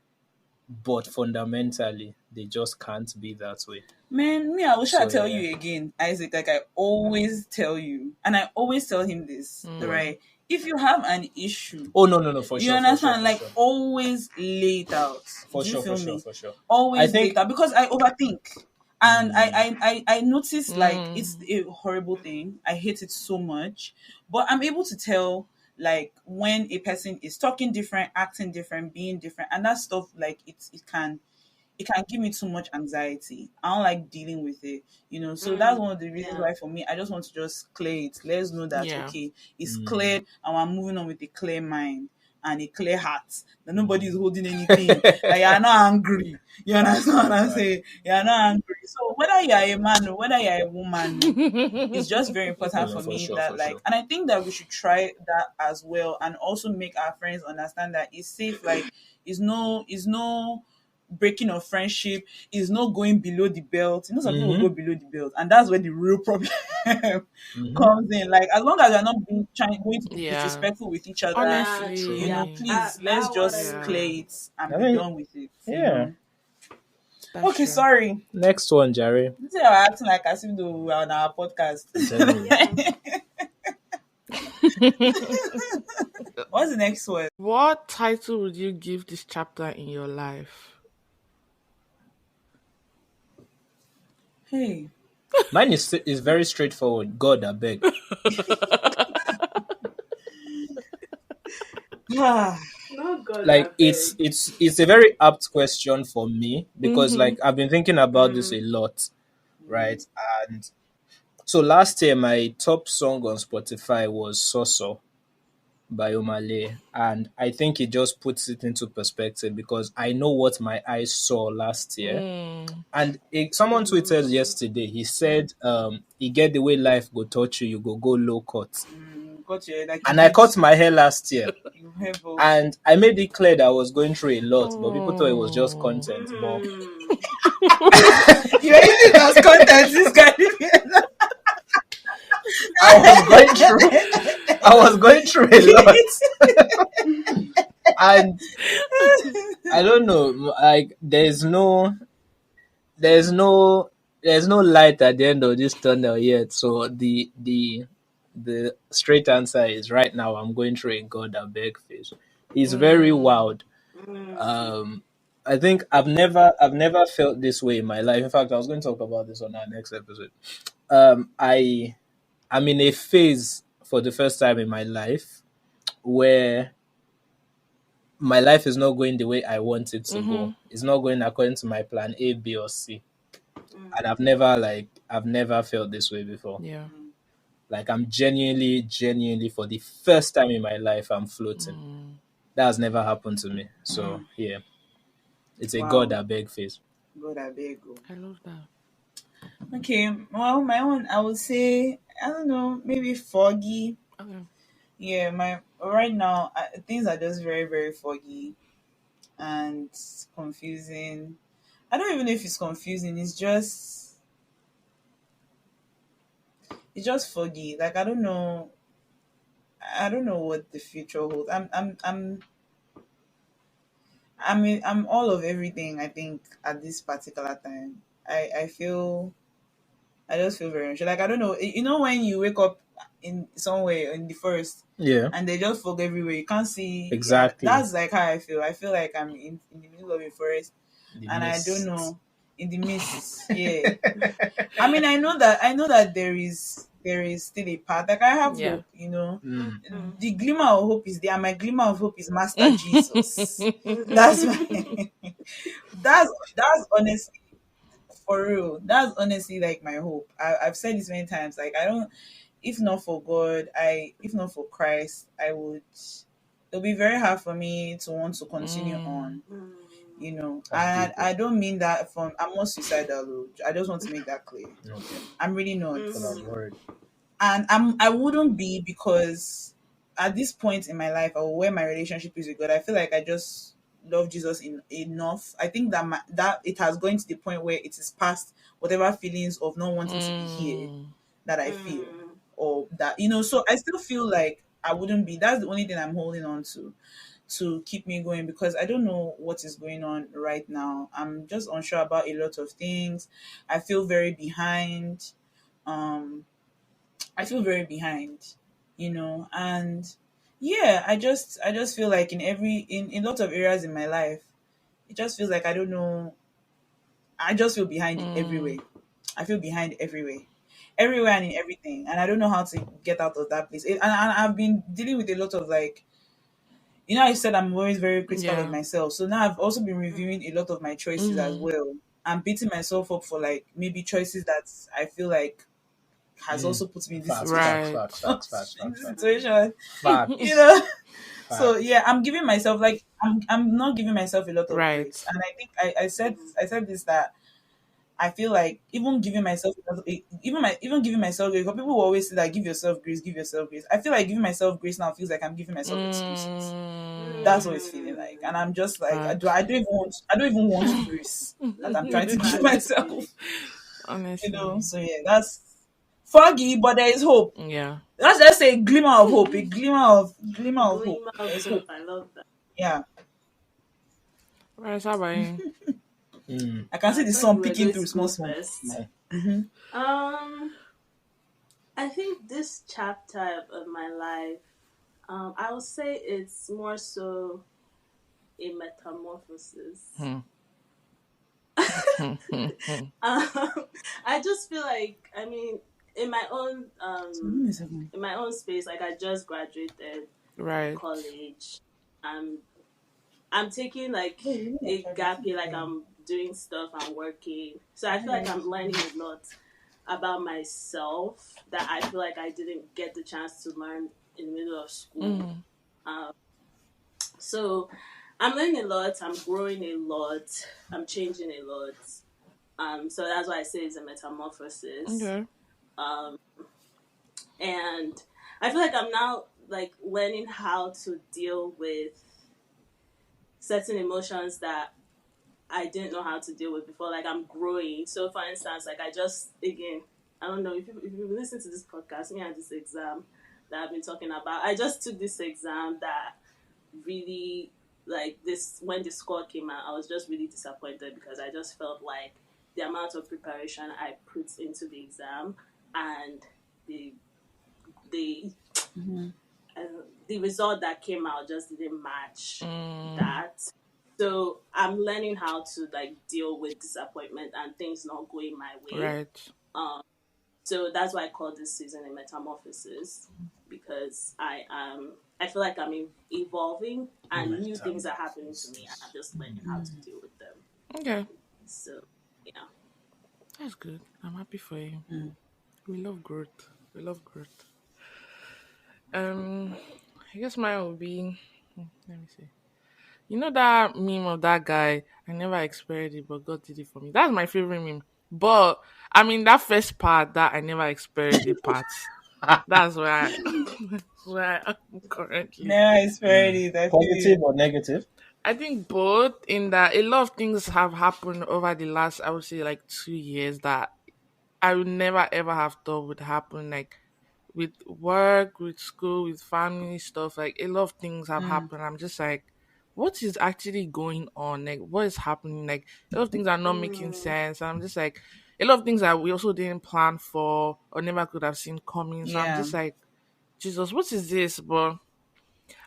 D: but fundamentally they just can't be that way.
C: Man, me, I wish I
D: So
C: tell
D: yeah.
C: you again, Isaac, like I always tell you, and I always tell him this,
B: Mm.
C: right? If you have an issue,
D: Oh no, no, no, for
C: you
D: sure, for sure,
C: understand,
D: for
C: like
D: sure.
C: always lay it out.
D: For
C: Do you
D: sure, for
C: feel
D: sure,
C: me?
D: for sure. I
C: Always lay it
D: think
C: out because I overthink. And
D: mm,
C: I notice like it's
B: Mm.
C: a horrible thing. I hate it so much. But I'm able to tell like when a person is talking different, acting different, being different, and that stuff like it can give me too much anxiety. I don't like dealing with it. So that's
A: Mm.
C: one of the reasons
A: Yeah.
C: why for me, I just want to just clear it. Let's know that
B: Yeah.
C: okay, it's
D: mm.
C: cleared and we're moving on with a clear mind and a clear heart. That nobody is holding anything. Like you're not angry. You
D: Facts,
C: understand what
D: facts,
C: I'm
D: facts.
C: saying? You're not angry. So whether you're a man or whether you're a woman, it's just very
D: Oh
C: important
D: no,
C: for
D: for
C: me
D: sure,
C: that
D: for
C: like,
D: sure.
C: and I think that we should try that as well and also make our friends understand that it's safe. Like is no breaking of friendship, is not going below the belt. Some people will go
D: Mm-hmm.
C: below the belt, and that's where the real problem
D: Mm-hmm.
C: comes in. Like as long as you're not going to be
B: Yeah.
C: disrespectful with each other,
A: Yeah.
D: True.
A: Yeah.
B: Honestly.
C: please let's
A: That
C: just
A: one.
C: clear
B: Yeah.
C: it and
D: I
C: be
D: think
C: done with it.
D: yeah.
B: That's
C: Okay,
B: true.
C: sorry.
D: Next one, Jerry.
C: This is how acting like as if though we are on our podcast.
D: I'm telling you.
A: Yeah.
C: What's the next one?
B: What title would you give this chapter in your life?
C: Hey.
D: Mine is very straightforward. God, I beg.
C: Ah.
A: No God, I
D: Like
A: beg.
D: it's a very apt question for me because
B: Mm-hmm.
D: like I've been thinking about this a
A: Mm.
D: lot,
C: Mm.
D: right? And so last year my top song on Spotify was Soso by Omale, and I think it just puts it into perspective because I know what my eyes saw last year.
B: Mm.
D: And someone tweeted
A: Mm.
D: yesterday. He said, "You get the way life go touch you, you go low cut."
C: Got you like you
D: And I
C: did.
D: cut my hair last year,
C: You have both.
D: and I made it clear that I was going through a lot, but people thought it was just
B: Oh.
D: content. But
A: Mm.
C: You're using it as content, this guy.
D: I was going through, I was going through a lot, and I don't know, like there's no there's no light at the end of this tunnel yet. So the straight answer is right now I'm going through a God I beg phase. It's very
B: Mm.
D: wild.
A: Mm.
D: Um I think I've never felt this way in my life. In fact, I was going to talk about this on our next episode. I'm in a phase for the first time in my life where my life is not going the way I want it to
B: Mm-hmm.
D: go. It's not going according to my plan A, B, or C. And
A: Mm.
D: I've never felt this way before.
B: Yeah.
D: Like I'm genuinely for the first time in my life I'm floating.
B: Mm.
D: That has never happened to me. So
C: Mm.
D: yeah, it's a God
C: Wow.
D: I beg face.
C: God, I beg you.
B: I love that.
C: Okay, well, my own, I would say, I don't know, maybe foggy.
B: Okay.
C: Yeah, my right now things are just very, very foggy and confusing. I don't even know if it's confusing. It's just foggy. Like I don't know. I don't know what the future holds. I'm all of everything. I think at this particular time, I just feel very unsure. Like I don't know. You know when you wake up in somewhere in the first
D: Yeah,
C: and they just fog everywhere. You can't see. Yeah,
D: exactly.
C: that's like how I feel. I feel like I'm in the middle of a forest
D: The
C: and I don't
D: mist.
C: know in the mist. Yeah. I mean I know that there is still a path. Like I have
B: Yeah.
C: hope, you know.
D: Mm.
A: Mm.
C: The glimmer of hope is there. My glimmer of hope is Master Jesus. That's my that's honestly for real. That's honestly like my hope. I've said this many times. Like I don't if not for God, if not for Christ, I would it'll be very hard for me to want to continue
B: Mm.
C: on,
A: Mm.
C: you know.
D: That's
C: And
D: deep.
C: I don't mean that from I'm not suicidal. Though. I just want to make that clear.
D: Okay.
C: I'm really not.
D: Well, I'm
A: Mhm.
D: worried.
C: And I wouldn't be because at this point in my life or where my relationship is with God, I feel like I just love Jesus enough. I think that it has gone to the point where it is past whatever feelings of not wanting to be here
B: Mm.
C: that I feel
A: Mm.
C: or that so I still feel like I wouldn't be. That's the only thing I'm holding on to keep me going because I don't know what is going on right now. I'm just unsure about a lot of things. I feel very behind. Um I feel very behind, and yeah, I just feel like in lots of areas in my life, it just feels like I don't know. I just feel behind
B: Mm.
C: everywhere. I feel behind everywhere. Everywhere and in everything. And I don't know how to get out of that place. And I've been dealing with a lot of like I said I'm always very critical of
B: Yeah.
C: myself. So now I've also been reviewing a lot of my choices as
B: Mm.
C: well. I'm beating myself up for like maybe choices that I feel like has
D: Mm.
C: also put me in this
D: Facts,
C: situation.
D: facts,
B: Right.
D: facts, facts, facts,
C: In
D: facts,
C: this
D: facts.
C: situation, you
D: Facts,
C: know. So
D: facts.
C: yeah, I'm giving myself like I'm not giving myself a lot of grace,
B: Right.
C: and I think I said this that I feel like even giving myself even giving myself grace. Because people will always say that give yourself grace, give yourself grace. I feel like giving myself grace now feels like I'm giving myself excuses. That's what it's
B: Mm.
C: feeling like,
A: Mm.
C: and I'm just like I
B: Facts.
C: don't even want grace that I'm trying to give myself.
B: Honestly.
C: So yeah, that's foggy, but there is hope.
B: Yeah.
C: Let's just say glimmer of hope, a glimmer of hope.
A: Gleam of
C: There's
A: hope.
C: hope.
A: I love that.
C: Yeah,
B: Right. How about you?
D: Mm.
C: I can see
A: I
C: the
A: thought
C: sun
A: you were
C: peeking
A: going
C: through
A: to
C: small
A: go
C: small.
A: first.
D: No.
C: Mm-hmm.
A: Um, I think this chapter of my life, I would say it's more so a metamorphosis.
B: Hmm.
A: um, I just feel like, I mean, in my own
C: So give me a second.
A: in my own space, like I just graduated
B: Right.
A: college. Um, I'm taking like
C: Wait, you need a
A: a
C: charger
A: gap
C: too.
A: year, like
C: Yeah.
A: I'm doing stuff, I'm working. So I feel like
C: Okay.
A: I'm learning a lot about myself that I feel like I didn't get the chance to learn in the middle of school.
B: Mm.
A: Um, so I'm learning a lot, I'm growing a lot, I'm changing a lot. So that's why I say it's a metamorphosis.
B: Okay.
A: Um, and I feel like I'm now like learning how to deal with certain emotions that I didn't know how to deal with before. Like I'm growing. So for instance, like I just again, I don't know if you listen to this podcast, me and this exam that I've been talking about. I just took this exam that really like this when the score came out, I was just really disappointed because I just felt like the amount of preparation I put into the exam and the the
C: Mm-hmm.
A: uh, the result that came out just didn't match
B: Mm.
A: that. So I'm learning how to like deal with disappointment and things not going my way.
B: Right.
A: Um, so that's why I call this season a metamorphosis because I feel like I'm evolving and new things are happening to me and I'm just learning how to deal with them.
B: Okay.
A: So yeah.
B: That's good. I'm happy for you.
C: Mm.
B: We love growth. We love growth. Um, I guess mine will be. Let me see. You know that meme of that guy? I never experienced it, but God did it for me. That's my favorite meme. But I mean, that first part, that I never experienced it part. That's where I, that's where I am currently.
C: No, it's very I feel
D: Positive
C: you.
D: or negative?
B: I think both in that a lot of things have happened over the last, I would say, like 2 years that I would never ever have thought would happen. Like with work, with school, with family stuff, like a lot of things have
C: Mm.
B: happened. I'm just like, what is actually going on? Like, what is happening? Like, a lot of things are not making
A: Mm,
B: sense. I'm just like, a lot of things that we also didn't plan for or never could have seen coming. So I'm
C: Yeah.
B: just like, Jesus, what is this? But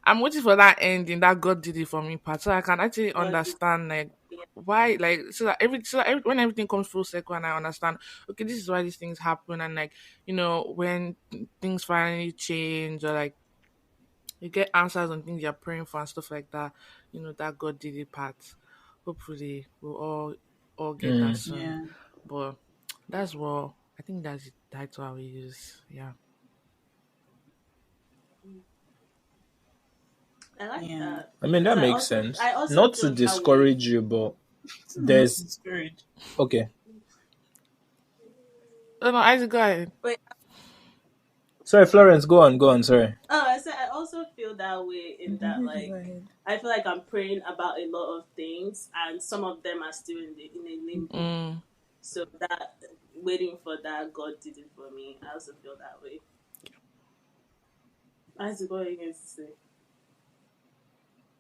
B: I'm waiting for that ending that God did it for me part, so I can actually
A: God did
B: understand like
A: yeah.
B: why, like when everything comes full circle and I understand, okay, this is why these things happen, and like when things finally change or like you get answers on things you're praying for and stuff like that, that God did it part. Hopefully, we'll all get that
D: Mm.
B: soon.
C: Yeah.
B: But that's what I think. That's the title I will use. Yeah.
A: I like
C: Yeah.
A: that
D: I mean,
A: because
D: that makes sense.
A: I also
D: Not to
A: feel that way.
D: discourage you, but
C: Not
D: there's
C: discouraged.
D: okay.
B: Oh no, Isaac, go ahead.
A: But
D: Sorry, Florence, go on, go on. Sorry.
A: oh, I said I also feel that way in
C: Okay,
A: that
C: you go
A: like
C: ahead.
A: I feel like I'm praying about a lot of things and some of them are still in a limbo.
B: Mm.
A: So that waiting for that God did it for me. I also feel that way. I to go against to say.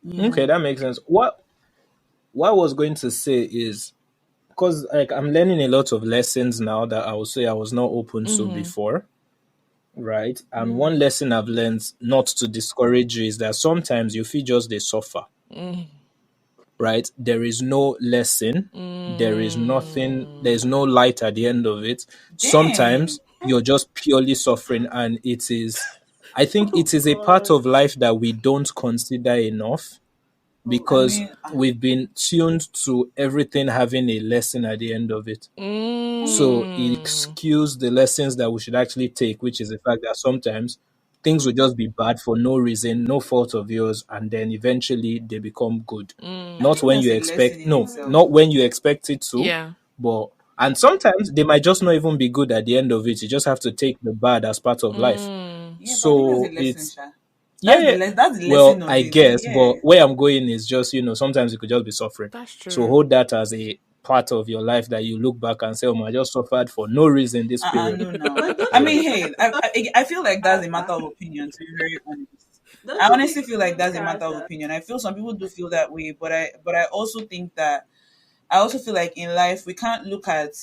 C: Yeah.
D: Okay, that makes sense. What I was going to say is because like I'm learning a lot of lessons now that I would say I was not open to
B: Mm-hmm.
D: before, right? And one
A: Mm,
D: lesson I've learned not to discourage you is that sometimes you feel just they suffer,
B: Mm.
D: right? There is no lesson, there is nothing, there's
B: Mm.
D: no light at the end of it.
C: Dang.
D: Sometimes you're just purely suffering, and it is, I think
A: oh
D: it is a part
A: God.
D: of life that we don't consider enough
A: Oh
C: I
D: because
A: God.
C: mean,
D: we've been tuned to everything having a lesson at the end of it. So it
B: Mm.
D: skews the lessons that we should actually take, which is the fact that sometimes things will just be bad for no reason, no fault of yours, and then eventually they become good.
C: I
B: Mm.
D: Not
C: think
D: when
C: that's
D: you
C: a lesson
D: expect,
C: in
D: no,
C: itself.
D: not
A: Mm,
D: when you expect it to,
B: Yeah.
D: but and sometimes they might just not even be good at the end of it. You just have to take the bad as part of life.
B: Mm.
C: Yeah, but I think that's a
D: So
C: lesson,
D: it's
C: Sha.
D: yeah, yeah.
C: That's the lesson
D: Well,
C: of
D: I
C: it. So
D: guess,
C: yeah.
D: but where I'm going is just, sometimes you could just be suffering.
B: That's
D: So
B: true.
D: hold that as a part of your life that you look back and say, oh, I just suffered for no reason this period.
C: No, no.
A: but don't
C: I
A: you
C: mean,
A: feel
C: hey,
A: like
C: I feel like that's a matter
A: character?
C: of opinion, to be very honest.
A: Don't
C: I
A: you think
C: honestly
A: it
C: feel like
A: builds
C: that's a matter of
A: character?
C: opinion. I feel some people do feel that way, but I also think that I also feel like in life we can't look at,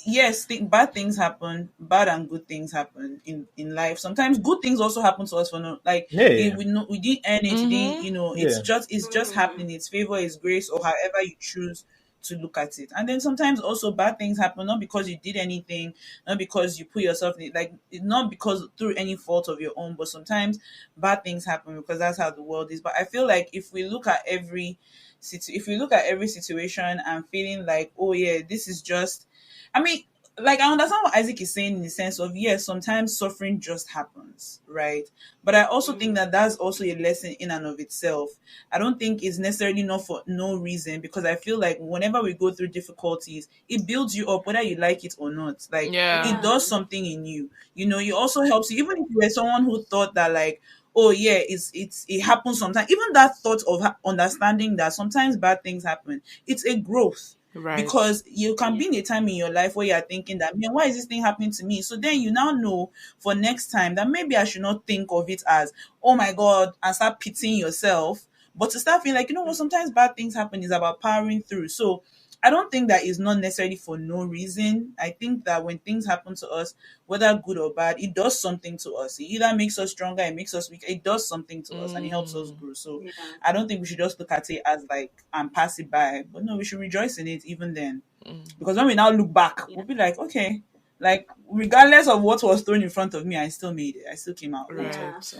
C: yes, bad things happen, bad and good things happen in life. Sometimes good things also happen to us for no, like
D: Yeah, yeah,
C: we know we didn't earn it, we didn't,
B: Mm-hmm.
C: it's
D: yeah.
C: just
A: Mm,
C: happening. It's favor, it's grace, or however you choose to look at it. And then sometimes also bad things happen, not because you did anything, not because you put yourself in it, like not because through any fault of your own, but sometimes bad things happen because that's how the world is. But I feel like if we look at every situation and feeling like, oh yeah, this is just, I mean, like I understand what Isaac is saying in the sense of, yes, sometimes suffering just happens, right? But I also think
A: Mm-hmm.
C: that that's also a lesson in and of itself. I don't think it's necessarily not for no reason, because I feel like whenever we go through difficulties, it builds you up whether you like it or not. Like
B: Yeah.
C: it
A: Yeah.
C: does something in you. You know, it also helps you, even if you were someone who thought that like, oh yeah, it happens sometimes. Even that thought of understanding that sometimes bad things happen, it's a growth,
B: Right.
C: because you can
A: Yeah.
C: be in a time in your life where you're thinking that, man, why is this thing happening to me? So then you now know for next time that maybe I should not think of it as, oh my God, and start pitying yourself, but to start feeling like, you know what, sometimes bad things happen is about powering through. So I don't think that is not necessarily for no reason. I think that when things happen to us, whether good or bad, it does something to us. It either makes us stronger, it makes us weaker, it does something to us and it helps us
B: Mm.
C: grow. So
A: Yeah.
C: I don't think we should just look at it as like and pass it by. But no, we should rejoice in it even then.
B: Mm.
C: Because when we now look back,
A: Yeah.
C: we'll be like, okay, like regardless of what was thrown in front of me, I still made it. I still came out okay.
A: Yeah.
B: Right.
C: So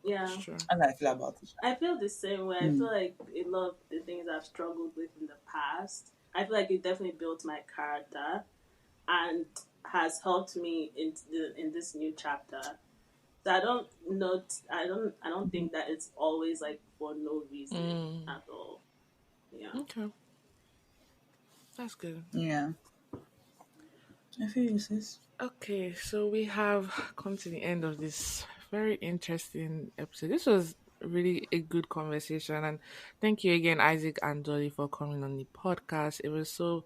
A: Yeah.
B: Sure.
C: that's how I feel about it.
A: I feel the same way. I feel
C: Mm.
A: like a lot of the things I've struggled with in the past, I feel like it definitely built my character and has helped me in this new chapter. So I don't think that it's always like for no reason
B: Mm.
A: at all. Yeah.
B: Okay. That's good.
C: Yeah. I feel you, sis.
B: Okay, so we have come to the end of this very interesting episode. This was really a good conversation, and thank you again, Isaac and Dolly, for coming on the podcast. It was so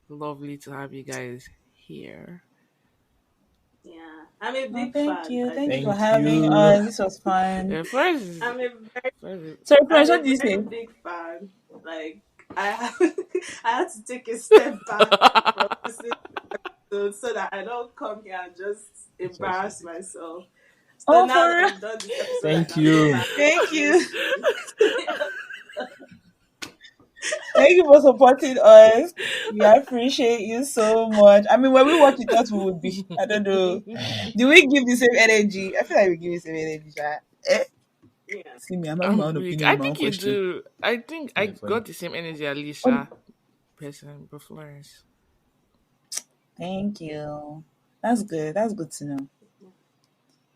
B: lovely to have you guys here.
A: Yeah. I'm a
C: Well,
A: big
C: thank
A: fan,
C: you.
A: by the
C: Thank you for
A: way.
D: Thank
C: having
D: you.
C: us. This was fun.
B: Yeah, first,
A: I'm a
B: first,
C: Sorry,
A: I'm
C: Prince,
A: a
C: what did you
A: very
C: say?
A: big fan. Like I have, I had to take a step back from listening so that I don't come here and just
D: It's okay.
A: embarrass myself. So
C: Oh,
A: now
C: for
A: that
C: real?
A: we've done this episode, I
D: Thank
A: can go
D: you.
A: back
C: Thank you.
A: honestly.
C: Thank you for supporting us. We appreciate you so much. I mean, when we watch it, thought we would be. I don't know. Do we give the same energy? I feel like we give the same energy. Sha. Eh?
A: Yeah.
C: See me, I'm having my own opinion
B: I
C: on my own
B: think you
C: question.
B: do. I think I
D: Yeah, funny.
B: got the same energy,
C: Oh,
B: Alicia, person, but Florence.
C: thank you. That's good. That's good to know.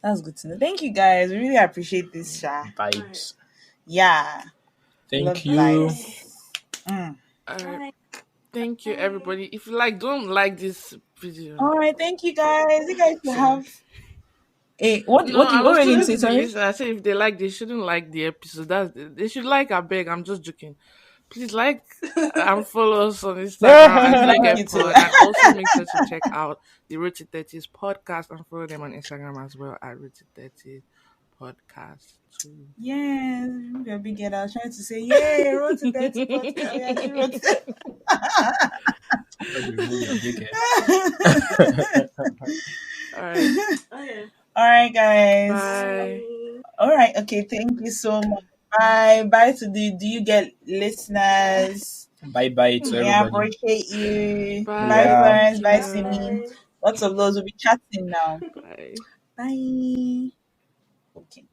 C: That's good to know. Thank you guys. We really appreciate this, Sha.
A: All right.
D: Vibes.
C: Yeah. Love
D: Thank you.
A: Okay.
C: vibes. Mm.
B: All right.
A: Bye.
B: Thank you,
A: Bye.
B: everybody. If you like, don't like this video.
C: All right. Thank you guys. You guys should
B: Sorry.
C: have a
B: No, I
C: what
B: was
C: were you going to
B: talking
C: say?
B: to the
C: Sorry.
B: listener. I said if they like, they shouldn't like the episode. They should like. I beg. I'm just joking. Please like and follow us on Instagram at
C: Like
B: Get
C: you too.
B: Pod, and also make sure to check out the Road to 30s podcast and follow them on Instagram as well at Road to 30s podcast too.
C: Yes, maybe a big girl. I was trying to say, yeah, road to 30 podcast. Yeah, do road to
D: What do you mean you're big head?
B: All right.
A: Okay.
C: All right, guys.
B: Bye.
A: Bye.
C: All right, okay. Thank you so much. Bye. Bye to the Do You Get listeners.
D: Bye bye to
C: Yeah,
D: everybody.
C: appreciate you. Bye,
B: Bye.
D: Yeah.
C: Florence.
B: Thank
C: Bye,
B: you.
C: Simi.
A: Bye.
C: Lots of loves. We'll be chatting now.
B: Bye.
C: Bye. Okay.